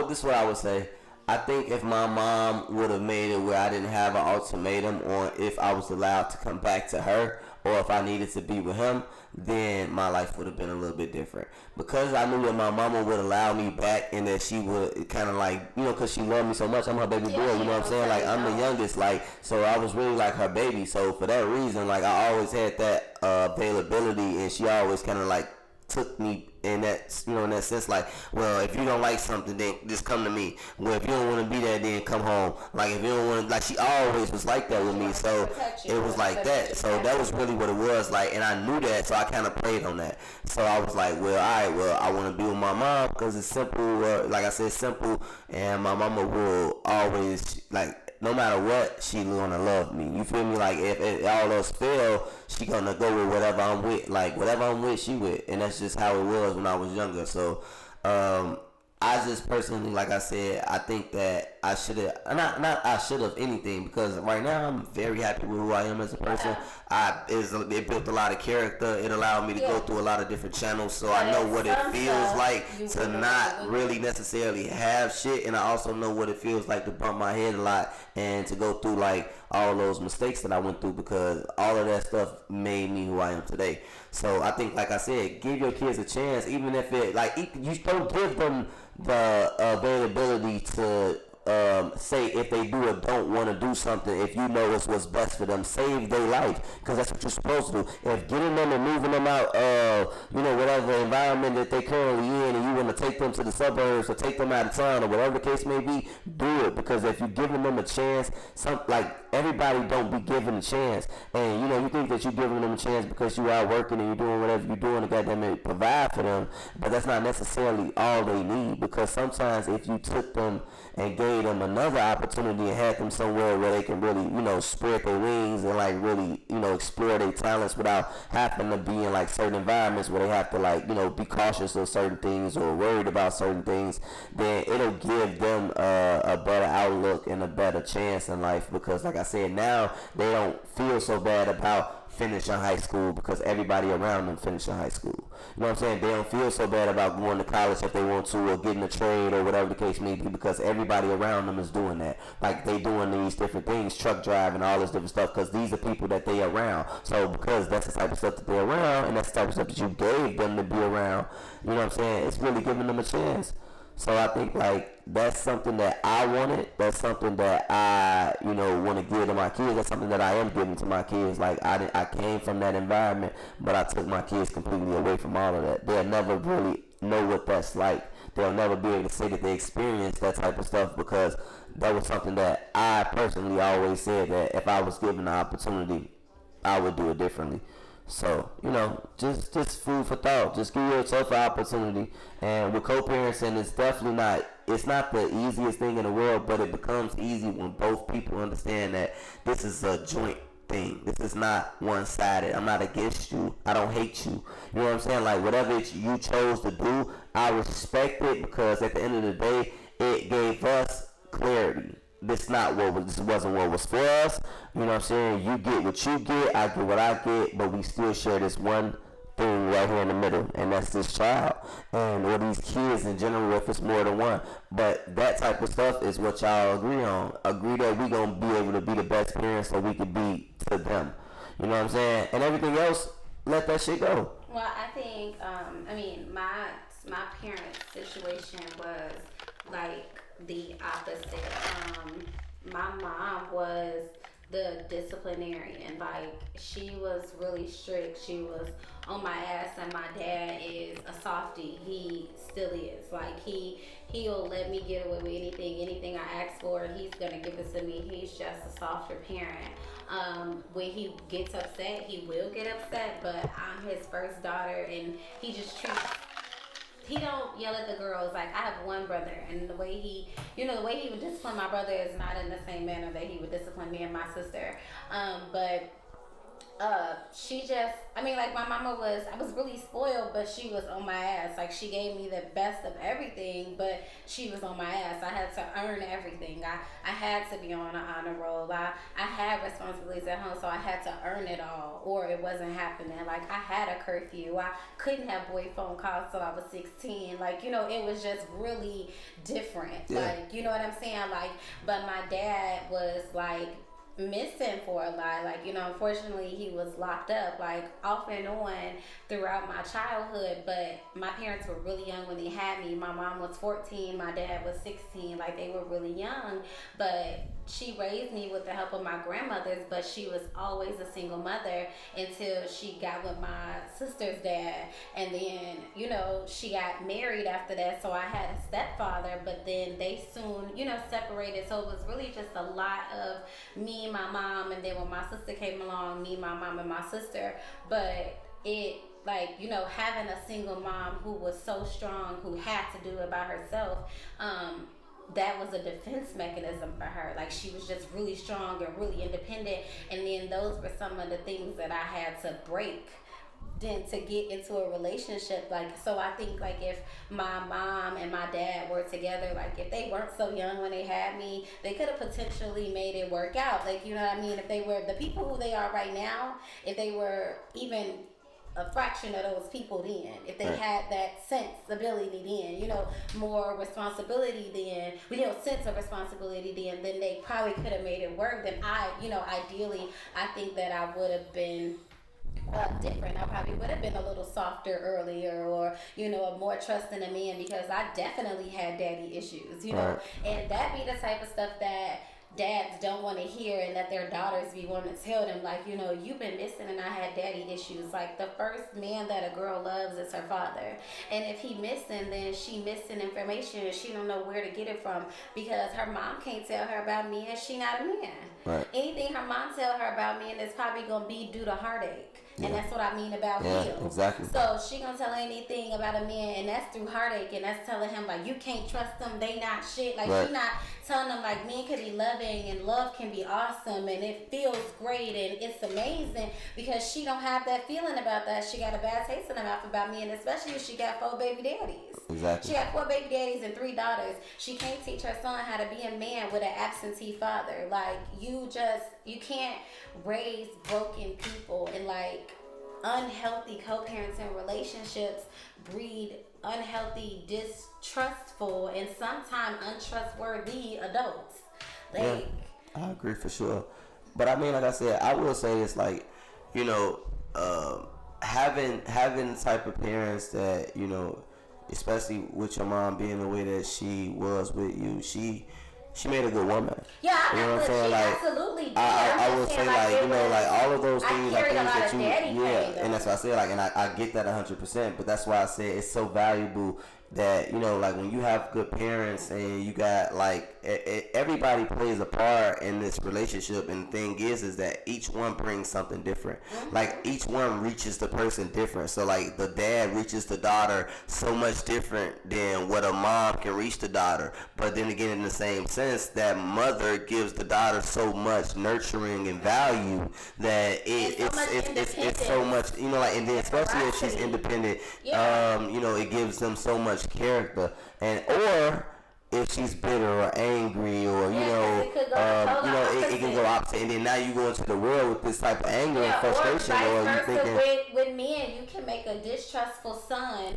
this is what I would say. I think if my mom would have made it where I didn't have an ultimatum on if I was allowed to come back to her or if I needed to be with him, then my life would have been a little bit different. Because I knew that my mama would allow me back and that she would kind of like, because she loved me so much. I'm her baby boy, you know what I'm saying? Like, I'm the youngest, like, so I was really like her baby. So for that reason, like, I always had that availability, and she always kind of like took me in that, in that sense, like, well, if you don't like something, then just come to me. Well, if you don't want to be there, then come home. Like, if you don't want to, like, she always was like that with me, so it was like that. So that was really what it was, like, and I knew that, so I kind of played on that. So I was like, well, all right, well, I want to be with my mom because it's simple, like I said, simple, and my mama will always, like, no matter what, she gonna love me. You feel me? Like, if all else fail, she gonna go with whatever I'm with. Like, whatever I'm with, she with. And that's just how it was when I was younger. So, I just personally, like I said, I think that I should have, not I should have anything, because right now I'm very happy with who I am as a person. It built a lot of character. It allowed me to go through a lot of different channels, so I know what it feels like to not really necessarily have shit, and I also know what it feels like to bump my head a lot and to go through like all those mistakes that I went through, because all of that stuff made me who I am today. So I think, like I said, give your kids a chance, even if it, like, you don't give them the availability to say if they do or don't want to do something. If you know it's what's best for them, save their life, because that's what you're supposed to do. If getting them and moving them out whatever environment that they currently in, and you want to take them to the suburbs or take them out of town or whatever the case may be, do it. Because if you're giving them a chance, everybody don't be given a chance, and you think that you're giving them a chance because you are working and you're doing whatever you're doing to goddamn it provide for them, but that's not necessarily all they need. Because sometimes if you took them and gave them another opportunity and had them somewhere where they can really, spread their wings and like really, explore their talents without having to be in like certain environments where they have to like, be cautious of certain things or worried about certain things, then it'll give them a better outlook and a better chance in life. Because like I said, now they don't feel so bad about finishing high school because everybody around them finishing high school. You know what I'm saying? They don't feel so bad about going to college if they want to, or getting a trade or whatever the case may be, because everybody around them is doing that. Like, they doing these different things, truck driving, all this different stuff, because these are people that they around. So because that's the type of stuff that they're around, and that's the type of stuff that you gave them to be around, you know what I'm saying? It's really giving them a chance. So I think like that's something that I wanted. That's something that I, want to give to my kids. That's something that I am giving to my kids. Like I came from that environment, but I took my kids completely away from all of that. They'll never really know what that's like. They'll never be able to say that they experienced that type of stuff, because that was something that I personally always said that if I was given the opportunity, I would do it differently. So, just food for thought. Just give yourself an opportunity. And with co-parenting, it's not the easiest thing in the world, but it becomes easy when both people understand that this is a joint thing. This is not one-sided. I'm not against you. I don't hate you. You know what I'm saying? Like, whatever you chose to do, I respect it, because at the end of the day, it gave us clarity. This wasn't what was for us. You know what I'm saying? You get what you get, I get what I get, but we still share this one thing right here in the middle, and that's this child, or these kids in general, if it's more than one. But that type of stuff is what y'all agree on. Agree that we gonna be able to be the best parents so we can be to them. You know what I'm saying? And everything else, let that shit go. Well, I think, my parents' situation was like the opposite. My mom was the disciplinarian. Like, she was really strict. She was on my ass, and my dad is a softie. He still is. Like, he'll let me get away with anything I ask for, he's gonna give it to me. He's just a softer parent. When he gets upset, he will get upset, but I'm his first daughter, and he don't yell at the girls. Like, I have one brother, and the way he would discipline my brother is not in the same manner that he would discipline me and my sister. But she just, like, my mama I was really spoiled, but she was on my ass. Like, she gave me the best of everything, but she was on my ass. I had to earn everything. I had to be on an honor roll. I had responsibilities at home, so I had to earn it all, or it wasn't happening. Like, I had a curfew. I couldn't have boy phone calls till I was 16. Like, it was just really different. Yeah. Like, you know what I'm saying? Like, but my dad was, like, missing for a lot. Like, unfortunately, he was locked up, like, off and on throughout my childhood. But my parents were really young when they had me. My mom was 14, my dad was 16. Like, they were really young, but she raised me with the help of my grandmothers. But she was always a single mother until she got with my sister's dad, and then she got married after that. So I had a stepfather, but then they soon separated. So it was really just a lot of me, my mom, and then when my sister came along, me, my mom, and my sister. But it, like, having a single mom who was so strong, who had to do it by herself, that was a defense mechanism for her. Like, she was just really strong and really independent, and then those were some of the things that I had to break then to get into a relationship. Like, so I think, like, if my mom and my dad were together, like, if they weren't so young when they had me, they could have potentially made it work out. Like, you know what I mean? If they were the people who they are right now, if they were even a fraction of those people then, if they had that sensibility then, more responsibility then, sense of responsibility then they probably could have made it work. Then ideally, I think that I would have been different. I probably would have been a little softer earlier, or more trusting a man, because I definitely had daddy issues, and that be the type of stuff that dads don't want to hear, and that their daughters be wanting to tell them, like, you've been missing, and I had daddy issues. Like, the first man that a girl loves is her father, and if he missing, then she missing information, and she don't know where to get it from, because her mom can't tell her about me, and she not a man. Right. Anything her mom tell her about me, and it's probably gonna be due to heartache. Yeah. And that's what I mean about heal. Exactly. So she gonna tell anything about a man, and that's through heartache, and that's telling him, like, you can't trust them, they not shit. Like, she not telling them, like, men can be loving, and love can be awesome, and it feels great, and it's amazing, because she don't have that feeling about that. She got a bad taste in her mouth about me, and especially if she got 4 baby daddies. Exactly. She got 4 baby daddies and 3 daughters. She can't teach her son how to be a man with an absentee father. Like, you can't raise broken people, and, like, unhealthy co-parenting relationships breed unhealthy, distrustful, and sometimes untrustworthy adults. Like, I agree for sure. But like I said, I will say it's like, having the type of parents that, especially with your mom being the way that she was with you, she made a good woman. Yeah, you know what I'm saying? Like, absolutely did. I would say, like, like, all of those things are things that you, and that's why I say, like, and I get that 100%, but that's why I say it's so valuable that, like, when you have good parents and you got, like, everybody plays a part in this relationship, and the thing is that each one brings something different. Like each one reaches the person different. So like the dad reaches the daughter so much different than what a mom can reach the daughter. But then again, in the same sense, that mother gives the daughter so much nurturing and value that it's so much, you know, like, and then especially if she's independent, you know, it gives them so much character. And or if she's bitter or angry, or it can go opposite, and then now you go into the world with this type of anger and frustration, or you thinking with men, you can make a distrustful son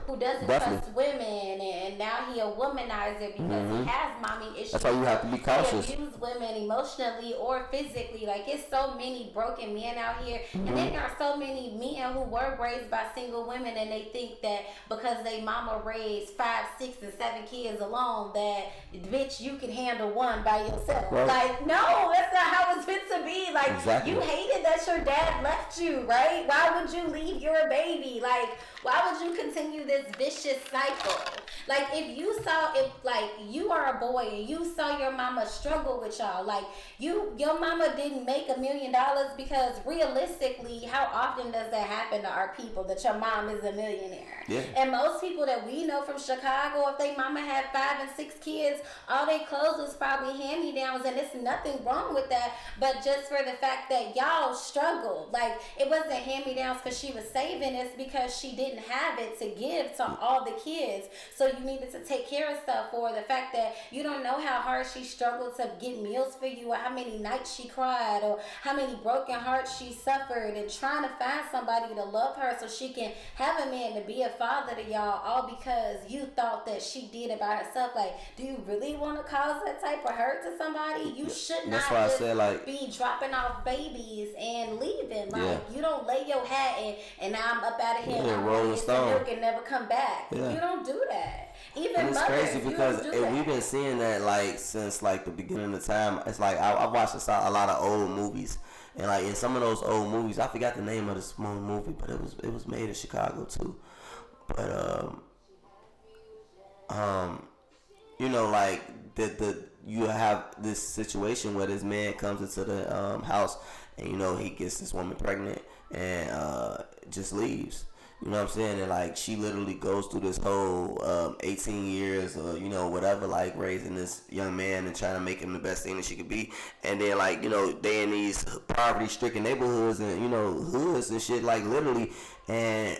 who doesn't trust women, and now he a womanizer because he has mommy issues. That's why you have to be cautious. He abuse women emotionally or physically. Like, it's so many broken men out here, and then there are so many men who were raised by single women, and they think that because they mama raised 5, 6, and 7 kids alone, that bitch, you can handle one by yourself. Right. Like, no, that's not how it's meant to be. Like, you hated that your dad left you, right? Why would you leave your baby? Like, why would you continue this vicious cycle? Like, if you are a boy and you saw your mama struggle with y'all, like, your mama didn't make $1 million, because realistically, how often does that happen to our people, that your mom is a millionaire? Yeah. And most people that we know from Chicago, if they mama had 5 and 6 kids, all their clothes was probably hand-me-downs, and there's nothing wrong with that, but just for the fact that y'all struggled. Like, it wasn't hand-me-downs because she was saving, it's because she didn't have it to give to all the kids, so you needed to take care of stuff. Or the fact that you don't know how hard she struggled to get meals for you, or how many nights she cried, or how many broken hearts she suffered, and trying to find somebody to love her so she can have a man to be a father to y'all, all because you thought that she did it by herself. Like, do you really want to cause that type of hurt to somebody? You should not just be dropping off babies and leaving. Like, you don't lay your hat and now I'm up out of here and I'm going to get some milk and never come back. You don't do that. Even it's mothers, crazy because we've been seeing that like since like the beginning of the time. It's like I watched a lot of old movies, and like in some of those old movies, I forgot the name of the small movie, but it was made in Chicago too. But you know, like you have this situation where this man comes into the house, and you know he gets this woman pregnant and just leaves. You know what I'm saying? And like she literally goes through this whole 18 years or you know whatever, like raising this young man and trying to make him the best thing that she could be. And then like, you know, they in these poverty stricken neighborhoods and, you know, hoods and shit, like literally. And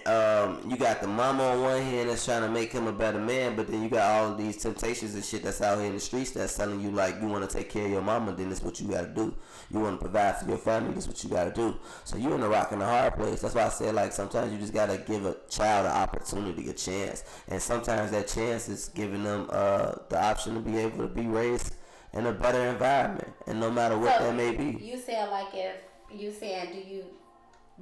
you got the mama on one hand that's trying to make him a better man, but then you got all of these temptations and shit that's out here in the streets that's telling you like you want to take care of your mama, then that's what you got to do. You want to provide for your family, that's what you got to do. So you in a rock and a hard place. That's why I said like sometimes you just got to give a child an opportunity, a chance. And sometimes that chance is giving them the option to be able to be raised in a better environment, and no matter what that may be. You said like if you saying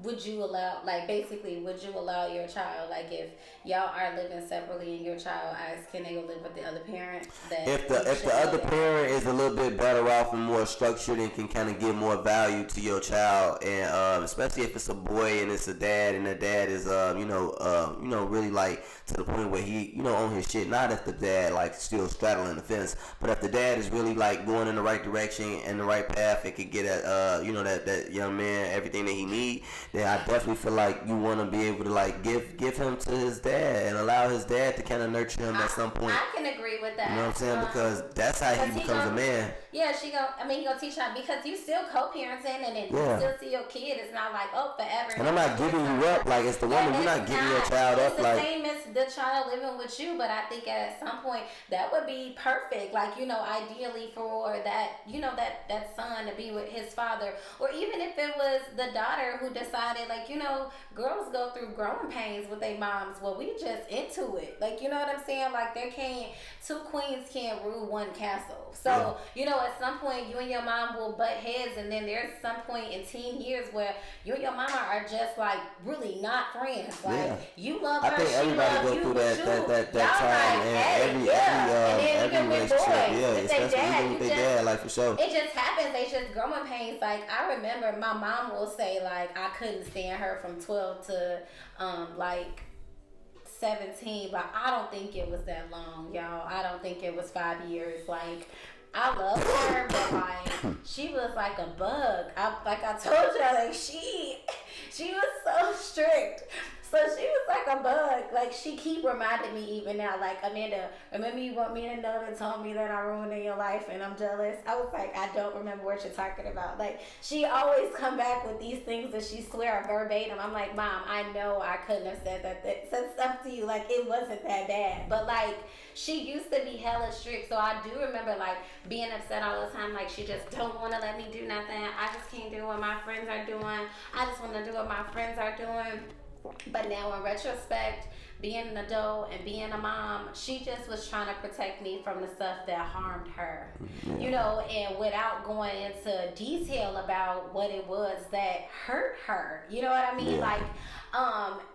would you allow, like basically, would you allow your child, like if y'all are living separately and your child asks, can they go live with the other parent? If the other parent is a little bit better off and more structured and can kind of give more value to your child, and especially if it's a boy and it's a dad, and the dad is really like to the point where he, you know, on his shit. Not if the dad like still straddling the fence, but if the dad is really like going in the right direction and the right path and can get at that young man everything that he need, then I definitely feel like you want to be able to like give him to his dad and allow his dad to kind of nurture him at some point. I can agree with that. You know what I'm saying? Because that's how he becomes a man. Yeah, he gonna teach her, because you still co-parenting, and then you still see your kid. It's not like, oh, forever. And I'm not giving you up. Like, it's the woman. You're not giving your child up. It's the same as the child living with you, but I think at some point that would be perfect. Like, you know, ideally for that, you know, that son to be with his father, or even if it was the daughter who decided, like, you know, girls go through growing pains with their moms. Well, we just into it. Like, you know what I'm saying? Like, two queens can't rule one castle. So, you know, at some point you and your mom will butt heads, and then there's some point in teen years where you and your mama are just like really not friends. Like, you love her, she loves you, that time, and every relationship, especially even with their dad, like for sure. It just happens. They just growing pains. Like, I remember my mom will say like I couldn't stand her from 12 to like 17, but I don't think it was that long, y'all. I don't think it was 5 years. Like, I love her, but like she was like a bug. Like I told you, like she was so strict. So she was like a bug. Like she keep reminding me even now. Like, Amanda, remember you want me to know that told me that I ruined your life and I'm jealous. I was like, I don't remember what you're talking about. Like she always come back with these things that she swear are verbatim. I'm like, Mom, I know I couldn't have said stuff to you. Like it wasn't that bad. But like she used to be hella strict. So I do remember like being upset all the time. Like she just don't want to let me do nothing. I just can't do what my friends are doing. I just want to do what my friends are doing. But now in retrospect, being an adult and being a mom, she just was trying to protect me from the stuff that harmed her. Yeah. You know, and without going into detail about what it was that hurt her. You know what I mean? Yeah. Like,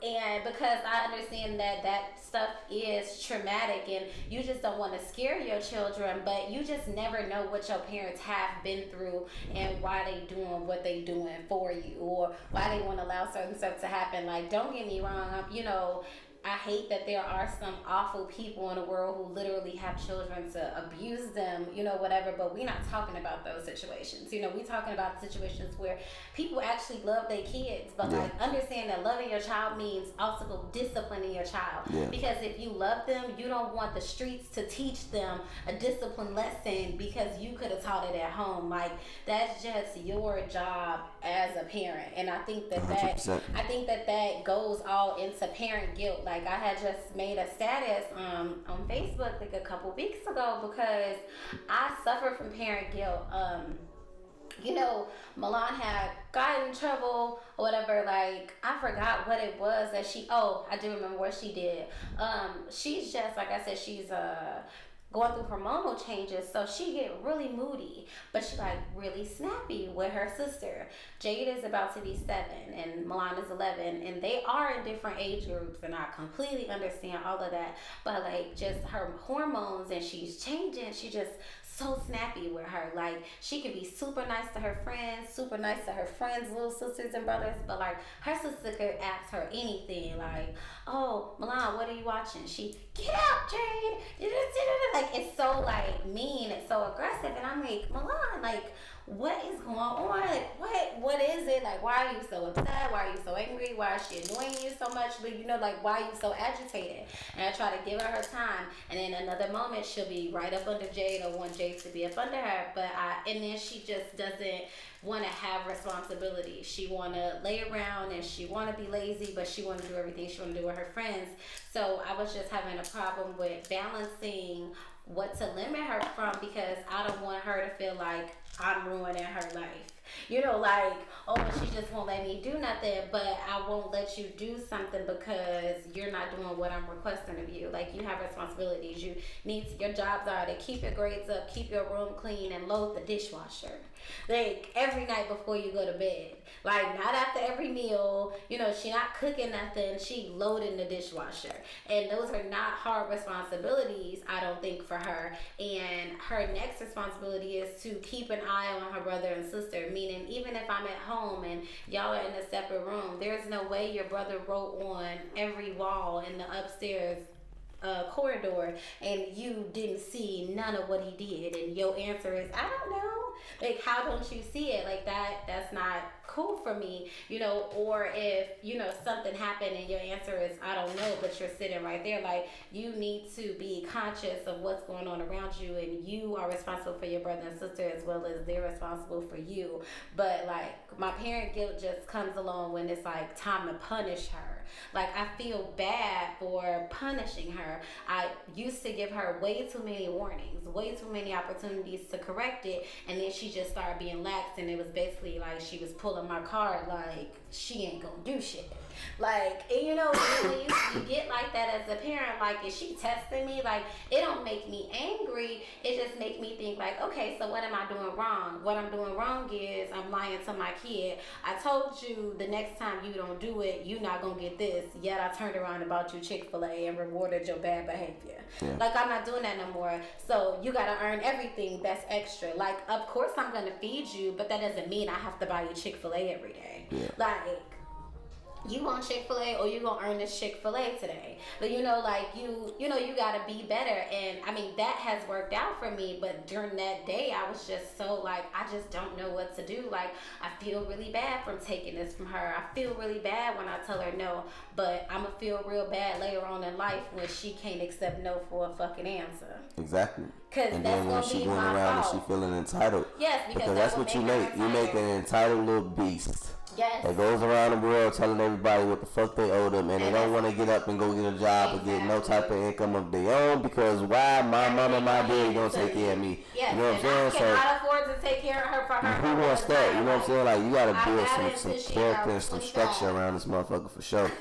and because I understand that stuff is traumatic and you just don't want to scare your children, but you just never know what your parents have been through and why they doing what they doing for you or why they want to allow certain stuff to happen. Like, don't get me wrong, you know, I hate that there are some awful people in the world who literally have children to abuse them, you know, whatever, but we're not talking about those situations. You know, we're talking about situations where people actually love their kids, but like understand that loving your child means also disciplining your child. Yeah. Because if you love them, you don't want the streets to teach them a discipline lesson because you could have taught it at home. Like that's just your job as a parent. And I think that that goes all into parent guilt. Like I had just made a status on Facebook like a couple weeks ago because I suffer from parent guilt. You know, Milan had got in trouble or whatever. Like I forgot what it was that I do remember what she did. She's just like I said, she's going through hormonal changes, so she get really moody, but she like really snappy with her sister. Jade is about to be 7 and Milan is 11, and they are in different age groups, and I completely understand all of that, but like just her hormones and she's changing, she just so snappy with her. Like she can be super nice to her friends, super nice to her friends' little sisters and brothers, but like her sister could ask her anything, like, oh, Milan, what are you watching? She, get out, Jade. Like it's so like mean, it's so aggressive, and I'm like, Milan, like what is going on? Like what is it? Like why are you so upset? Why are you so angry? Why is she annoying you so much? But you know, like why are you so agitated? And I try to give her time, and then another moment she'll be right up under Jade or want Jade to be up under her, and then she just doesn't want to have responsibility. She want to lay around and she want to be lazy, but she want to do everything she want to do with her friends. So I was just having a problem with balancing what to limit her from, because I don't want her to feel like I'm ruining her life. You know, like, oh, she just won't let me do nothing, but I won't let you do something because you're not doing what I'm requesting of you. Like, you have responsibilities. Your jobs are to keep your grades up, keep your room clean, and load the dishwasher. Like, every night before you go to bed. Like, not after every meal. You know, she not cooking nothing. She loading the dishwasher. And those are not hard responsibilities, I don't think, for her. And her next responsibility is to keep an eye on her brother and sister. Meaning, even if I'm at home and y'all are in a separate room, there's no way your brother wrote on every wall in the upstairs corridor and you didn't see none of what he did, and your answer is, I don't know. Like, how don't you see it? Like, that's not cool for me, you know. Or if, you know, something happened and your answer is, I don't know, but you're sitting right there. Like, you need to be conscious of what's going on around you, and you are responsible for your brother and sister as well as they're responsible for you. But like, my parent guilt just comes along when it's like time to punish her. Like, I feel bad for punishing her. I used to give her way too many warnings, way too many opportunities to correct it, and then she just started being lax, and it was basically like she was pulling my card like she ain't gonna do shit. Like, and you know, when you get like that as a parent, like, is she testing me? Like, it don't make me angry. It just makes me think like, okay, so what am I doing wrong? What I'm doing wrong is I'm lying to my kid. I told you the next time you don't do it, you're not gonna get this. Yet I turned around and bought you Chick-fil-A and rewarded your bad behavior. Yeah. Like, I'm not doing that no more. So you gotta earn everything that's extra. Like, of course I'm gonna feed you, but that doesn't mean I have to buy you Chick-fil-A every day. Yeah. Like, you want Chick-fil-A or you gonna earn this Chick-fil-A today. But you know, like you know, you gotta be better. And I mean, that has worked out for me. But during that day, I was just so like, I just don't know what to do. Like, I feel really bad from taking this from her. I feel really bad when I tell her no. But I'ma feel real bad later on in life when she can't accept no for a fucking answer. Exactly. Cause And that's then when gonna she be going my around fault. and she feeling entitled. Yes, because that's that what you will make. her You make an entitled. entitled little beast. Yes. That goes around the world telling everybody what the fuck they owe them, and they don't want to get up and go get a job or get no type of income of their own because why my mama and my daddy gonna take care of me? Yes, You know what I'm saying? I cannot afford to take care of her for her. Who wants that? You know what I'm saying? Like, you gotta I build got it some till she character about and some 25. structure around this motherfucker for sure.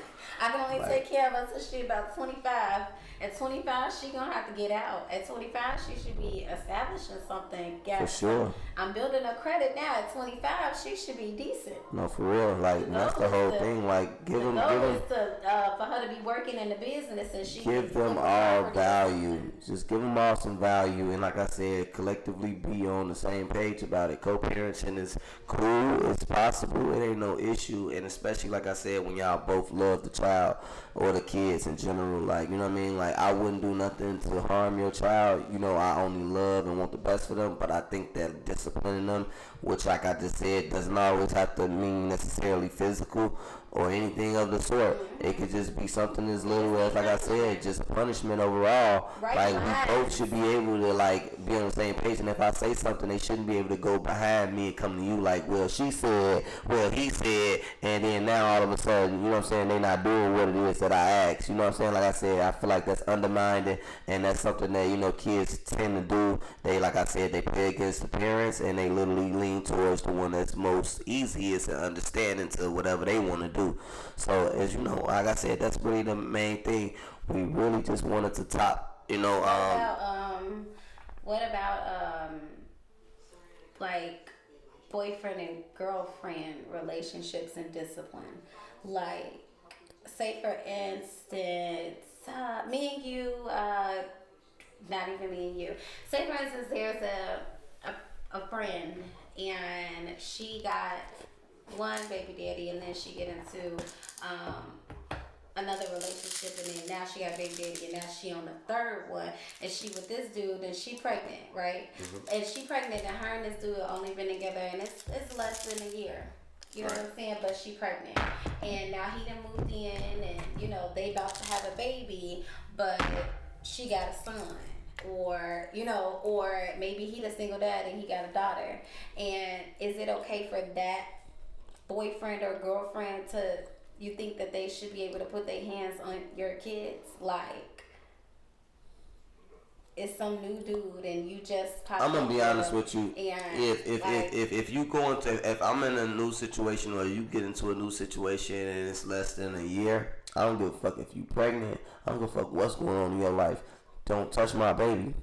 I can only take care of her till she about 25. At 25, she gonna have to get out. At 25, she should be establishing something. For sure. I'm building her credit now. At 25, she should be decent. No, for real. Like, that's the whole thing. Like, give them, is for her to be working in the business and she give them all value. Just give them all some value, and like I said, collectively be on the same page about it. Co-parenting is cool. It's possible. It ain't no issue, and especially like I said, when y'all both love the child or the kids in general. Like, you know what I mean? Like, I wouldn't do nothing to harm your child. You know, I only love and want the best for them, but I think that disciplining them, which like I just said, doesn't always have to mean necessarily physical or anything of the sort. It could just be something as little as, like I said, just a punishment overall. Right. Like, we both should be able to, like, be on the same page. And if I say something, they shouldn't be able to go behind me and come to you like, well, she said, well, he said, and then now all of a sudden, you know what I'm saying, they not doing what it is that I asked. You know what I'm saying? Like I said, I feel like that's undermined, and that's something that, you know, kids tend to do. They, like I said, they play against the parents, and they literally lean towards the one that's most easiest and understanding to whatever they want to do. So, as you know, like I said, that's really the main thing. We really just wanted to top, you know. What about like boyfriend and girlfriend relationships and discipline? Like, say for instance, me and you, not even me and you. Say for instance, there's a friend and she got one baby daddy, and then she get into another relationship, and then now she got a baby daddy, and now she on the third one, and she with this dude, and she pregnant, right? Mm-hmm. And she pregnant, and her and this dude only been together, and it's less than a year. You know what I'm saying? But she pregnant, and now he done moved in, and you know they about to have a baby, but she got a son. Or, you know, or maybe he the single dad and he got a daughter. And is it okay for that boyfriend or girlfriend to, you think that they should be able to put their hands on your kids? Like, it's some new dude and you just pop. I'm gonna be honest with you. And if you go into, if I'm in a new situation or you get into a new situation and it's less than a year, I don't give a fuck if you pregnant. I don't give a fuck what's going on in your life. Don't touch my baby.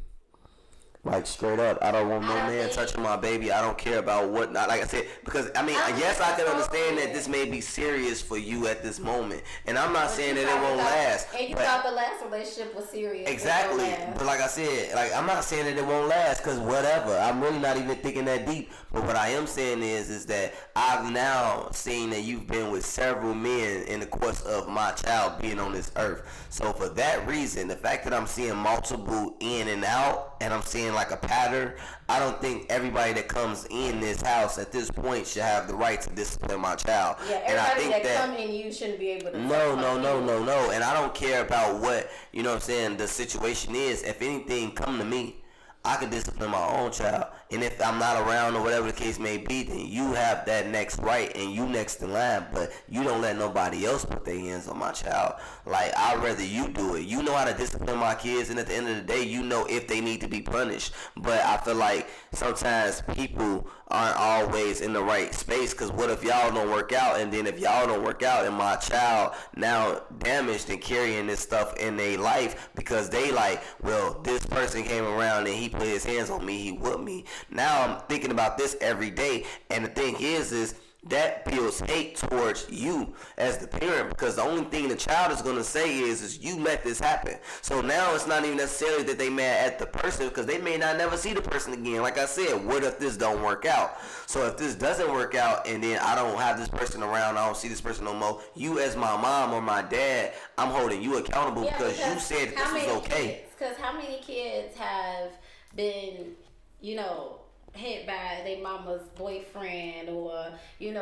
Like, straight up, I don't want no man touching my baby. I don't care about what, not like I said, because I mean, yes, I can understand that this may be serious for you at this moment, and I'm not saying that it won't last. And you thought the last relationship was serious. Exactly, but like I said, like I'm not saying that it won't last, because whatever. I'm really not even thinking that deep. But what I am saying is that I've now seen that you've been with several men in the course of my child being on this earth. So for that reason, the fact that I'm seeing multiple in and out, and I'm seeing like a pattern, I don't think everybody that comes in this house at this point should have the right to discipline my child. Yeah, everybody and I think that come in, you shouldn't be able to. No. And I don't care about what, you know what I'm saying, the situation is. If anything, come to me. I can discipline my own child. And if I'm not around or whatever the case may be, then you have that next right and you next in line. But you don't let nobody else put their hands on my child. Like, I'd rather you do it. You know how to discipline my kids, and at the end of the day, you know if they need to be punished. But I feel like sometimes people aren't always in the right space, because what if y'all don't work out, and then if y'all don't work out and my child now damaged and carrying this stuff in their life because they like, well, this person came around and he put his hands on me, he whooped me. Now I'm thinking about this every day, and the thing is that builds hate towards you as the parent, because the only thing the child is going to say is you let this happen. So now it's not even necessarily that they mad at the person, because they may not never see the person again. Like I said, what if this don't work out? So if this doesn't work out and then I don't have this person around, I don't see this person no more, you as my mom or my dad, I'm holding you accountable because you said this was okay. Because how many kids have been, you know, hit by their mama's boyfriend, or they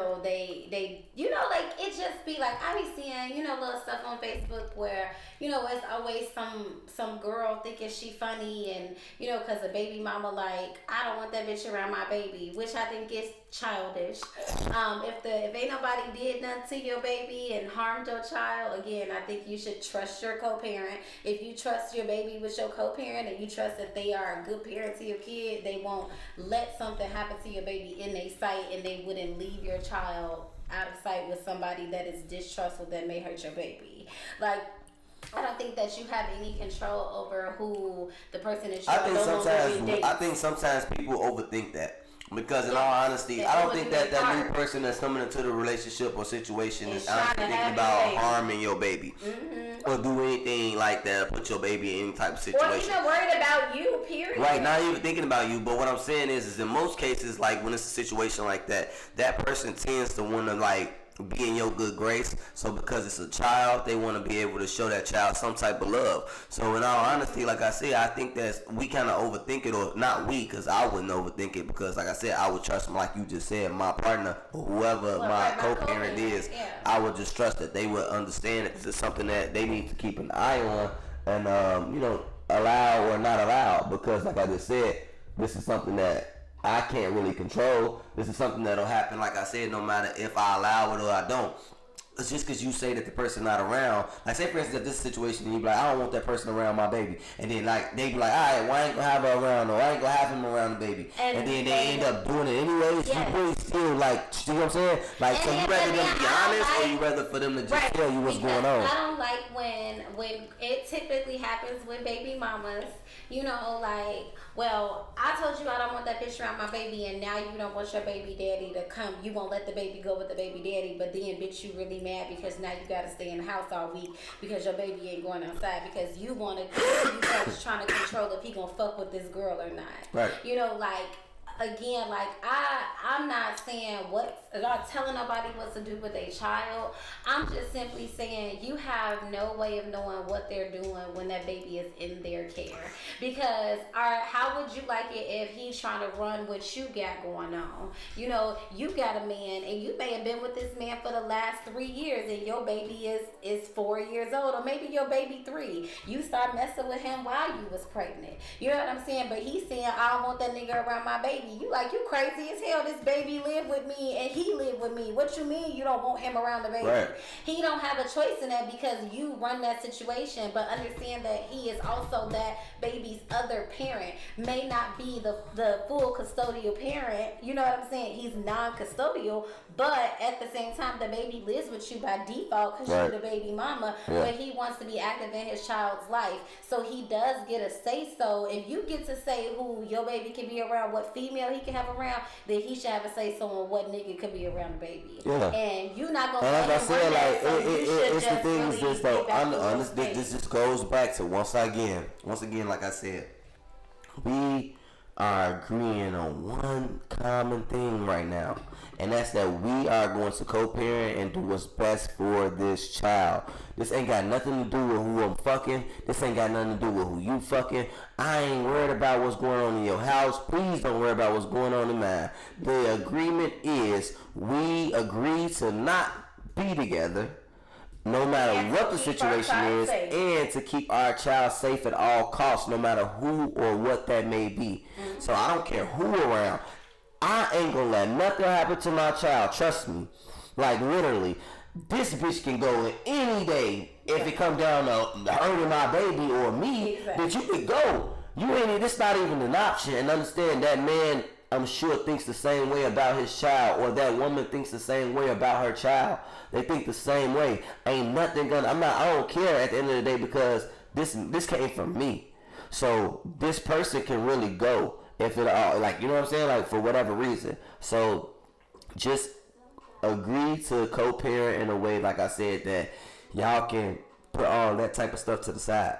like, it just be like, I be seeing little stuff on Facebook where it's always some girl thinking she funny, and because the baby mama like, I don't want that bitch around my baby, which I think is childish. If ain't nobody did nothing to your baby and harmed your child, again, I think you should trust your co-parent. If you trust your baby with your co-parent and you trust that they are a good parent to your kid, they won't let something happen to your baby in their sight, and they wouldn't leave your child out of sight with somebody that is distrustful that may hurt your baby. Like, I don't think that you have any control over who the person is. I think sometimes people overthink that. Because in all honesty, I don't think that new person that's coming into the relationship or situation is honestly thinking about harming your baby. Or do anything like that, put your baby in any type of situation. Or even worried about you, period. Right, not even thinking about you. But what I'm saying is in most cases, like when it's a situation like that, that person tends to want to like be in your good grace. So because it's a child, they want to be able to show that child some type of love. So in all honesty, like I said, I think that we kind of overthink it, or not we, because I wouldn't overthink it, because like I said, I would trust them, like you just said, my partner or whoever my co-parent is. Yeah. I would just trust that they would understand that this is something that they need to keep an eye on, and allow or not allow, because like I just said, this is something that I can't really control. This is something that'll happen, like I said, no matter if I allow it or I don't. It's just because you say that the person not around. Like, say for instance, that this situation, and you be like, I don't want that person around my baby. And then like they be like, all right, well, I ain't gonna have her around, or I ain't gonna have him around the baby. And then they end up doing it anyways. Yes. You really still like, you know what I'm saying? Like, so you rather them be honest, or you rather for them to just tell you what's going on? I don't like when it typically happens with baby mamas. Like, well, I told you I don't want that bitch around my baby, and now you don't want your baby daddy to come. You won't let the baby go with the baby daddy, but then, bitch, you really mad because now you gotta stay in the house all week because your baby ain't going outside because you guys trying to control if he gonna fuck with this girl or not. Right. Again, like I'm not saying not telling nobody what to do with a child. I'm just simply saying you have no way of knowing what they're doing when that baby is in their care. Because how would you like it if he's trying to run what you got going on? You got a man, and you may have been with this man for the last 3 years, and your baby is 4 years old, or maybe your baby 3. You start messing with him while you was pregnant. You know what I'm saying? But he's saying, I don't want that nigga around my baby. You like, you crazy as hell. This baby lived with me and he lived with me. What you mean you don't want him around the baby? Right. He don't have a choice in that because you run that situation. But understand that he is also that baby's other parent. May not be the full custodial parent. You know what I'm saying? He's non-custodial, but at the same time, the baby lives with you by default because you're the baby mama. Yeah. But he wants to be active in his child's life, so he does get a say. So if you get to say who your baby can be around, what female he can have around, then he should have a say so on what nigga could be around the baby. Yeah. And you're not gonna. And like I said, like it's the thing is just though. This just goes back to once again, like I said, we are agreeing on one common thing right now, and that's that we are going to co-parent and do what's best for this child. This ain't got nothing to do with who I'm fucking. This ain't got nothing to do with who you fucking. I ain't worried about what's going on in your house. Please don't worry about what's going on in mine. The agreement is we agree to not be together, no matter what the situation is, and to keep our child safe at all costs, no matter who or what that may be. Mm-hmm. So I don't care who around. I ain't gonna let nothing happen to my child. Trust me. Like, literally, this bitch can go any day if it comes down to hurting my baby or me. Exactly. But you could go. This not even an option. And understand that man, I'm sure, thinks the same way about his child, or that woman thinks the same way about her child. They think the same way. Ain't nothing gonna. I don't care at the end of the day, because this came from me. So this person can really go if it all, like, you know what I'm saying, like, for whatever reason. So just agree to co-parent in a way, like I said, that y'all can put all that type of stuff to the side.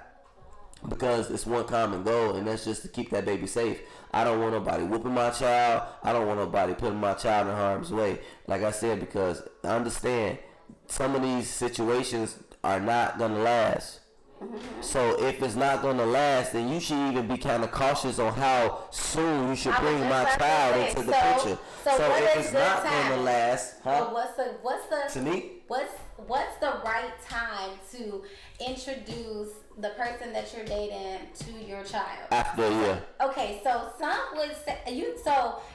Because it's one common goal, and that's just to keep that baby safe. I don't want nobody whooping my child. I don't want nobody putting my child in harm's way. Like I said, because I understand some of these situations are not going to last. So if it's not going to last, then you should even be kind of cautious on how soon you should bring my child into the picture. So if it's not going to last, well, what's the to me? What's the right time to introduce the person that you're dating to your child? After a year. Okay, so some would say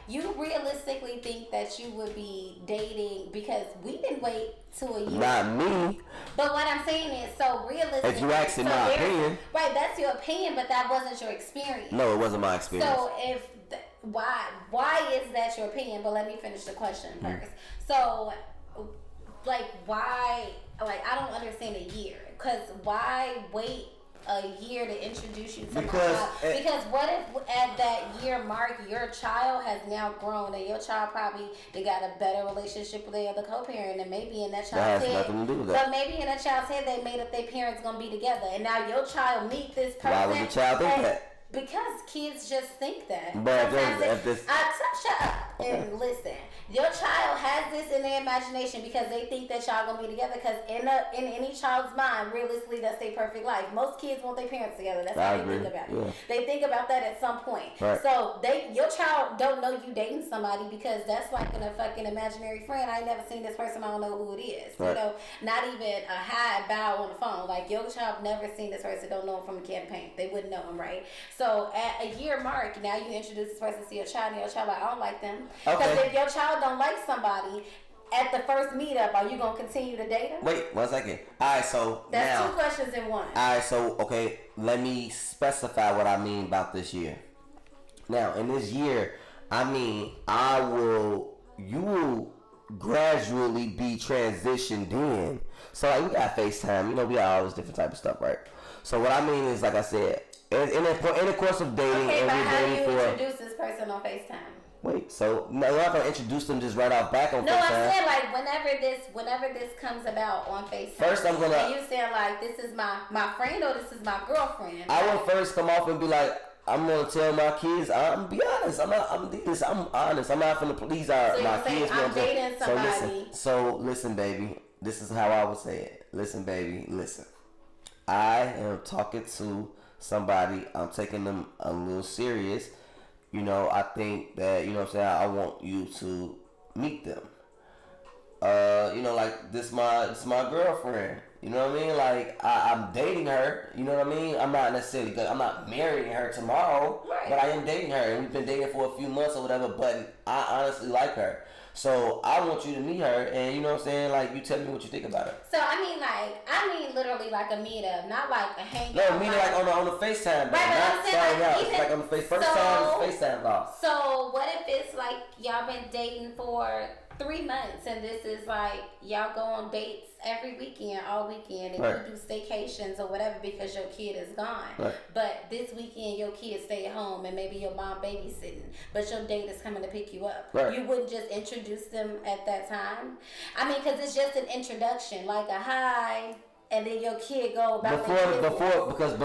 you realistically think that you would be dating, because we didn't wait to a year. Not me. But what I'm saying is, so realistically, If you ask in my opinion, right? That's your opinion, but that wasn't your experience. No, it wasn't my experience. So why is that your opinion? But let me finish the question first. So, like, why? Like, I don't understand a year, because why wait a year to introduce you to my child? Because what if at that year mark your child has now grown and your child probably they got a better relationship with the other co-parent, and maybe in that child's head, nothing to do with that. but maybe in that child's head they made up their parents gonna be together, and now your child meet this person. Why would the child think that? Because kids just think that. But shut up and listen. Your child has this in their imagination because they think that y'all gonna be together. Because in any child's mind, realistically, that's their perfect life. Most kids want their parents together. That's how they think about it. Yeah. They think about that at some point. Right. So your child don't know you dating somebody because that's like a fucking imaginary friend. I ain't never seen this person. I don't know who it is. Right. You know, not even a hi bow on the phone. Like, your child never seen this person. Don't know him from a campaign. They wouldn't know him, right? So at a year mark, now you introduce this person to your child, and your child like, I don't like them. Because if your child don't like somebody at the first meetup, are you gonna continue to date them? Wait 1 second. All right, so that's now, 2 questions in one. All right, so okay, let me specify what I mean about this year. Now, in this year, I mean you will gradually be transitioned in. So like, we got FaceTime, you know, we got all this different type of stuff, right? So what I mean is, like I said, in the course of dating, okay, and but we're how do dating you for. introduce this person on FaceTime? Wait, so no, you're not gonna introduce them just right off back on FaceTime? No, I said like whenever this comes about on FaceTime. First, I'm gonna. And you said like, this is my friend or this is my girlfriend. I will first come off and be like, I'm gonna tell my kids. I'm be honest. I'm honest. I'm not gonna please my kids. I'm dating somebody. So listen, baby. This is how I would say it. Listen, baby. Listen. I am talking to somebody. I'm taking them a little serious. You know, I think that, you know what I'm saying, I want you to meet them. You know, like, this my girlfriend. You know what I mean? Like, I'm dating her. You know what I mean? I'm not marrying her tomorrow. Right. But I am dating her. And we've been dating for a few months or whatever. But I honestly like her. So I want you to meet her, and you know what I'm saying? Like, you tell me what you think about her. So I mean literally like a meetup, not like a hangout. No, meeting like on the FaceTime. Right, but I'm saying like on the first time FaceTime call. So what if it's like y'all been dating for 3 months, and this is like y'all go on dates every weekend, all weekend, and you do staycations or whatever because your kid is gone. Right. But this weekend your kid stay at home and maybe your mom babysitting, but your date is coming to pick you up. Right. You wouldn't just introduce them at that time? I mean, because it's just an introduction, like a hi. And then your kid go about before. But it's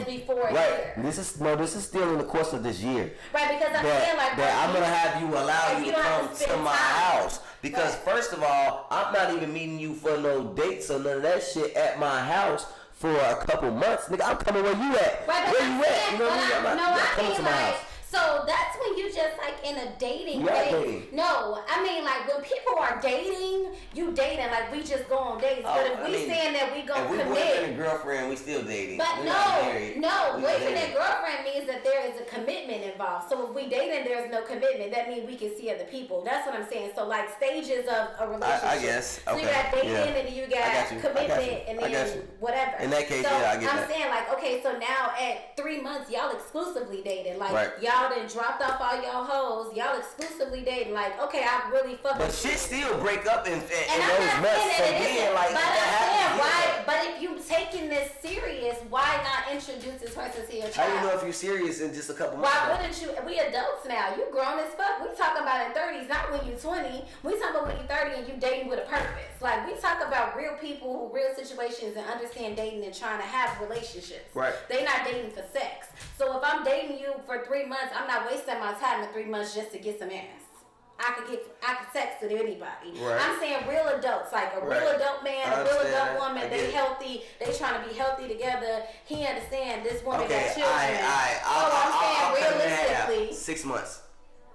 before a year. This is still in the course of this year. Right, because I'm saying like that I'm gonna have you allow you to come to my house. Because first of all, I'm not even meeting you for no dates or none of that shit at my house for a couple months. Nigga, I'm coming where you at. Right, where you at? You know what I mean? I'm not coming to my house. So that's when you just like in a dating phase. No, I mean like when people are dating, you dating like we just go on dates. But if we saying that we gonna commit, boyfriend and girlfriend, we still dating. But no, boyfriend and girlfriend means that there is a commitment involved. So if we dating, there's no commitment. That means we can see other people. That's what I'm saying. So like stages of a relationship. I guess. Okay. So you got dating and then you got commitment and then whatever. In that case, so I get that. I'm saying like, okay, so now at 3 months, y'all exclusively dating. Like y'all done dropped off all y'all hoes. Y'all exclusively dating. Like, okay, I really fucking. But shit still break up in and those months. So then, like, but I'm saying, why? But if you taking this serious, why not introduce this person to your child? How do you know if you're serious in just a couple months? Why wouldn't you? We adults now. You grown as fuck. We talking about in 30s, not when you 20. We talking about when you 30 and you dating with a purpose. Like, we talk about real people who real situations and understand dating and trying to have relationships. Right. They not dating for sex. So if I'm dating you for 3 months, I'm not wasting my time in 3 months just to get some ass. I could sex with anybody. Right. I'm saying real adults, like a real adult man, a real adult woman. They healthy. They trying to be healthy together. He understand this woman got children. I'm saying realistically, 6 months.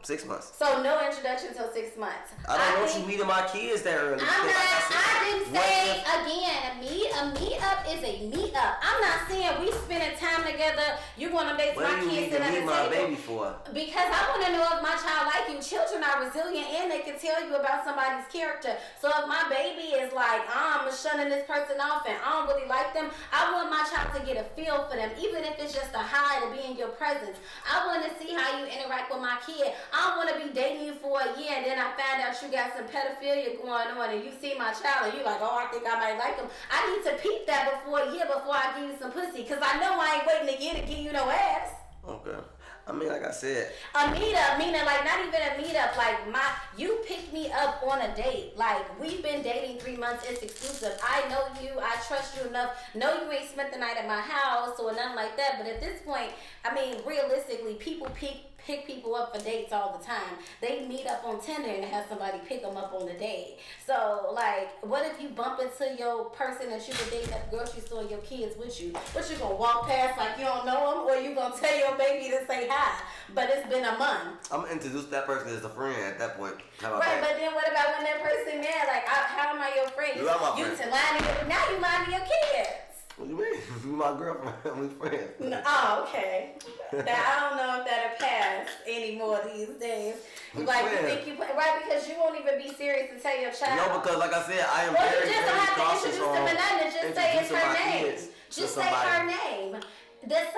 6 months. So no introduction until 6 months. I don't want you meeting my kids that early. I didn't say again. A meetup is a meetup. I'm not saying we spending time together. You want to make my kids sit at the table. What do you need to meet my baby for? Because I want to know if my child like you. Children are resilient and they can tell you about somebody's character. So if my baby is like, I'm shunning this person off and I don't really like them, I want my child to get a feel for them, even if it's just a high to be in your presence. I want to see how you interact with my kid. I don't want to be dating you for a year and then I find out you got some pedophilia going on and you see my child and you like, oh, I think I might like him. I need to peep that before a year before I give you some pussy, because I know I ain't waiting a year to give you no ass. Okay. I mean, like I said, a meetup, meaning like not even a meetup, like you pick me up on a date. Like, we've been dating 3 months, it's exclusive. I know you, I trust you enough. No, you ain't spent the night at my house or nothing like that. But at this point, I mean, realistically, people pick people up for dates all the time. They meet up on Tinder and have somebody pick them up on the date. So, like, what if you bump into your person that you were dating at the grocery store and your kids with you? What, you gonna walk past like you don't know them, or you gonna tell your baby to say hi? But it's been a month. I'm gonna introduce that person as a friend at that point. How about right, that? but then what about when that person mad? Like, how am I your friend? You are my friend. Now you lying to your kids. What do you mean? You my girlfriend. We friends. No, oh, okay. Now, I don't know if that'll pass anymore these days. Like, you think you right, because you won't even be serious to tell your child. No, because like I said, I am well, very, you just don't have to introduce them and nothing. Just say it's her name. Just say her name. That's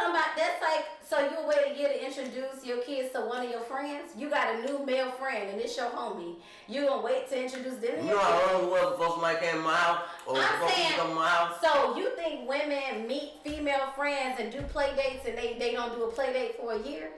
like, so you'll wait a year to introduce your kids to one of your friends? You got a new male friend and it's your homie. You gonna wait to introduce them? You know how long it was before somebody came to my house? Or I'm saying, come to my house? So you think women meet female friends and do play dates and they don't do a play date for a year?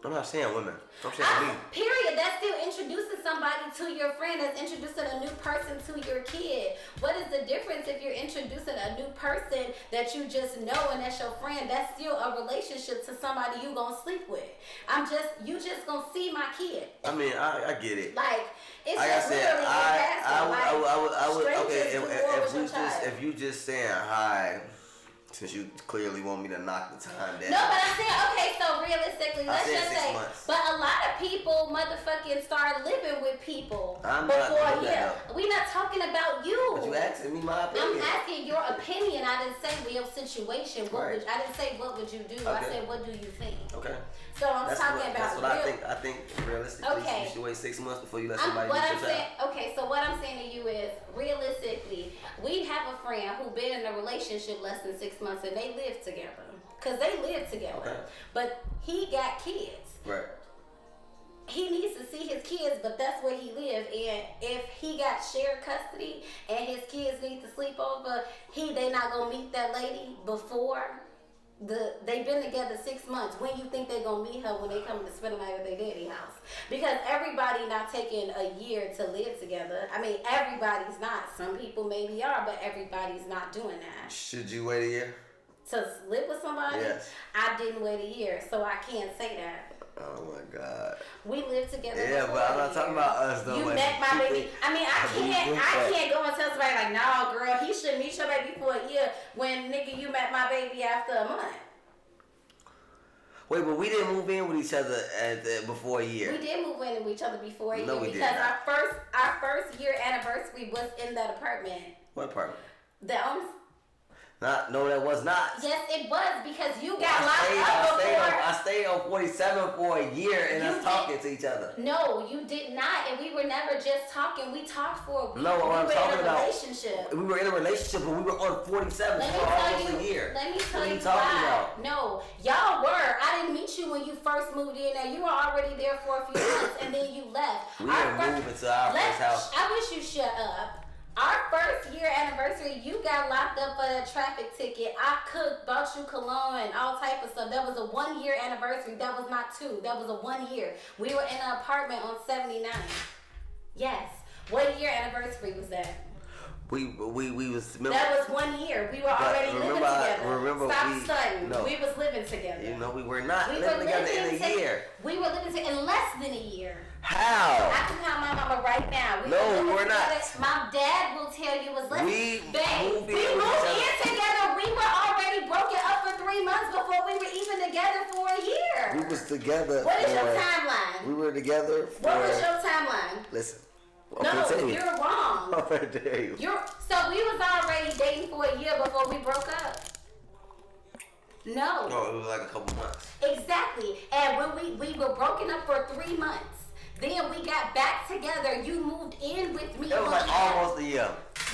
I'm not saying women. I'm saying me. Period. That's still introducing somebody to your friend. That's introducing a new person to your kid. What is the difference if you're introducing a new person that you just know and that's your friend? That's still a relationship to somebody you gonna sleep with. You just gonna see my kid. I mean, I get it. Like, it's like just literally I would okay, if you just saying hi, since you clearly want me to knock the time down. No, but I'm saying, okay, so realistically, let's just say, but a lot of people motherfucking start living with people before a year. We're not talking about you. But you asking me my opinion. I'm asking your opinion. I didn't say real situation. I didn't say what would you do. Okay. I said what do you think. Okay. So that's what I think. I think realistically, you should wait 6 months before you let somebody get your child. Okay, so what I'm saying to you is, realistically, we have a friend who been in a relationship less than 6 months and they live together. Because they live together. Okay. But he got kids. Right. He needs to see his kids, but that's where he live. And if he got shared custody and his kids need to sleep over, they not gonna meet that lady before. They've been together 6 months. When you think they're gonna meet her when they come to spend the night at their daddy house? Because everybody not taking a year to live together. I mean, everybody's not. Some people maybe are, but everybody's not doing that. Should you wait a year? To live with somebody? Yes. I didn't wait a year, so I can't say that. Oh my God. We live together. Yeah, but I'm not talking about us though. You met my baby. I mean, I can't go and tell somebody like, no, girl, he shouldn't meet your baby for a year when, nigga, you met my baby after a month. Wait, but we didn't move in with each other before a year. We did move in with each other before a year because our first year anniversary was in that apartment. What apartment? No, that was not. Yes, it was, because you got locked up before. I stayed on 47 for a year and us talking to each other. No, you did not, and we were never just talking. We talked for a week. No, what I'm talking about. Relationship. We were in a relationship, but we were on 47 for almost a year. Let me tell you why. No, y'all were. I didn't meet you when you first moved in there. You were already there for a few months, and then you left. We didn't move into our first house. I wish you shut up. Our first year anniversary, you got locked up for that traffic ticket. I cooked, bought you cologne and all type of stuff. That was a 1 year anniversary. That was not 2. That was a 1 year. We were in an apartment on 79. Yes. What year anniversary was that? We was. Remember, that was 1 year. We were already living together. Stop studying. No. We was living together. You know, we were not living together in a year. We were living together in less than a year. How? I can call my mama right now. No, we're not. My dad will tell you was less. We moved in together. We were already broken up for 3 months before we were even together for a year. We was together. What is your timeline? We were together for. What was your timeline? Listen. No, you're wrong. I'm gonna tell you. So we was already dating for a year before we broke up. No. No, it was like a couple months. Exactly. And when we were broken up for 3 months. Then we got back together. You moved in with me. It was like almost a year.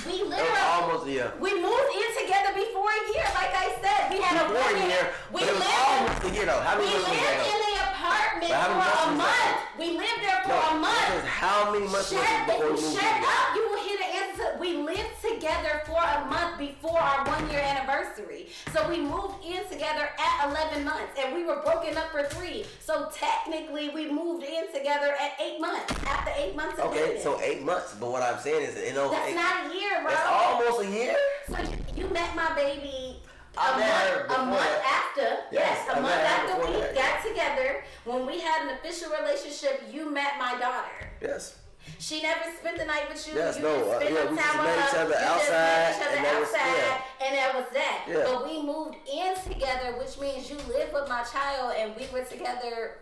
We literally. It was almost a year. We moved in together before a year. Like I said, we had before a year. It was almost a year though. How many months was that? We lived in the apartment for a month. We lived there for a month. How many months was it before we moved in? Shut up. You will hear the answer. We lived together for a month before our 1 year anniversary. So we moved in together at 11 months and we were broken up for 3. So technically we moved in together at 8 months. After 8 months of dating. Okay, so 8 months. But what I'm saying is, that's not a year, bro. That's almost a year. So you met my baby a month after. Yes, a month after we that. got together. When we had an official relationship, you met my daughter. Yes. She never spent the night with you. Yes, you no. didn't spend no we time just with met her. each other You outside, just met each and other outside, and that was that. Yeah. But we moved in together, which means you lived with my child, and we were together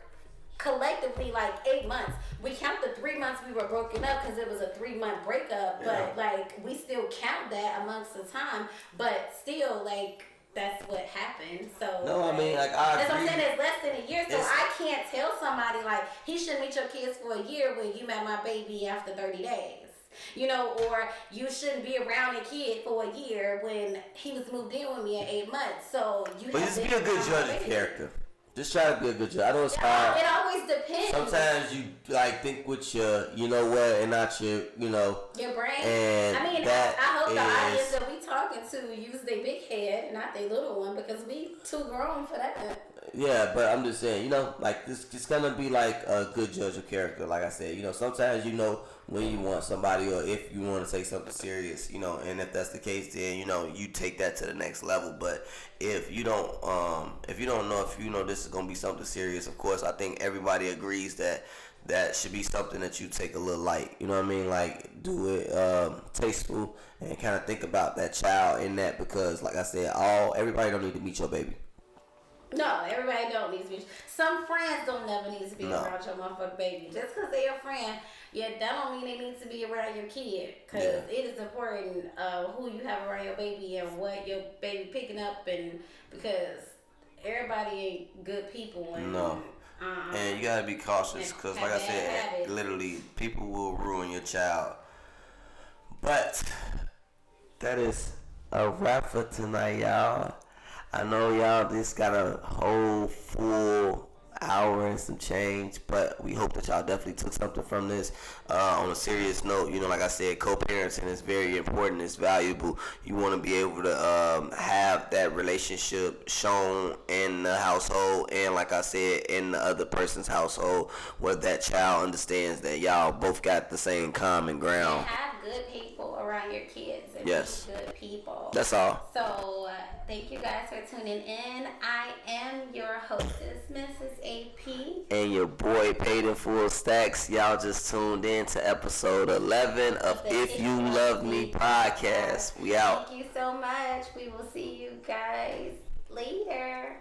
collectively like 8 months. We count the 3 months we were broken up because it was a 3-month breakup, but like we still count that amongst the time. But still, like that's what happened. So no, I mean, like that's what I'm saying. It's less than a year, so I can't tell somebody like he should meet your kids for a year when you met my baby after 30 days. You know, or you shouldn't be around a kid for a year when he was moved in with me at 8 months. So you. But just be a good judge of character. Just try to be a good judge. I know it's hard. It always depends. Sometimes you like think with your, you know what, and not your, you know. Your brain. And I mean, that I hope the audience that we talking to use their big head, not their little one, because we too grown for that. Yeah, but I'm just saying, you know, like this, it's gonna be like a good judge of character. Like I said, you know, sometimes you know when you want somebody or if you want to take something serious, you know, and if that's the case, then you know you take that to the next level. But if you don't know if you know this is gonna be something serious, of course, I think everybody agrees that that should be something that you take a little light. You know what I mean? Like do it tasteful and kind of think about that child in that because, like I said, everybody don't need to meet your baby. No, everybody don't need to be. Some friends don't never need to be around your motherfucking baby. Just because they're your friend, that don't mean they need to be around your kid. Because it is important who you have around your baby and what your baby picking up. And because everybody ain't good people. And, no. And you got to be cautious because, like I said, literally, people will ruin your child. But that is a wrap for tonight, y'all. I know y'all just got a whole full hour and some change, but we hope that y'all definitely took something from this. On a serious note, you know, like I said, co-parenting is very important. It's valuable. You want to be able to have that relationship shown in the household and, like I said, in the other person's household where that child understands that y'all both got the same common ground. And have good people around your kids. And yes. Be good people. That's all. So, thank you guys for tuning in. I am your hostess, Mrs. AP. And your boy Paid in Full Stacks. Y'all just tuned in to episode 11 of If You Love Me podcast. We out. Thank you so much. We will see you guys later.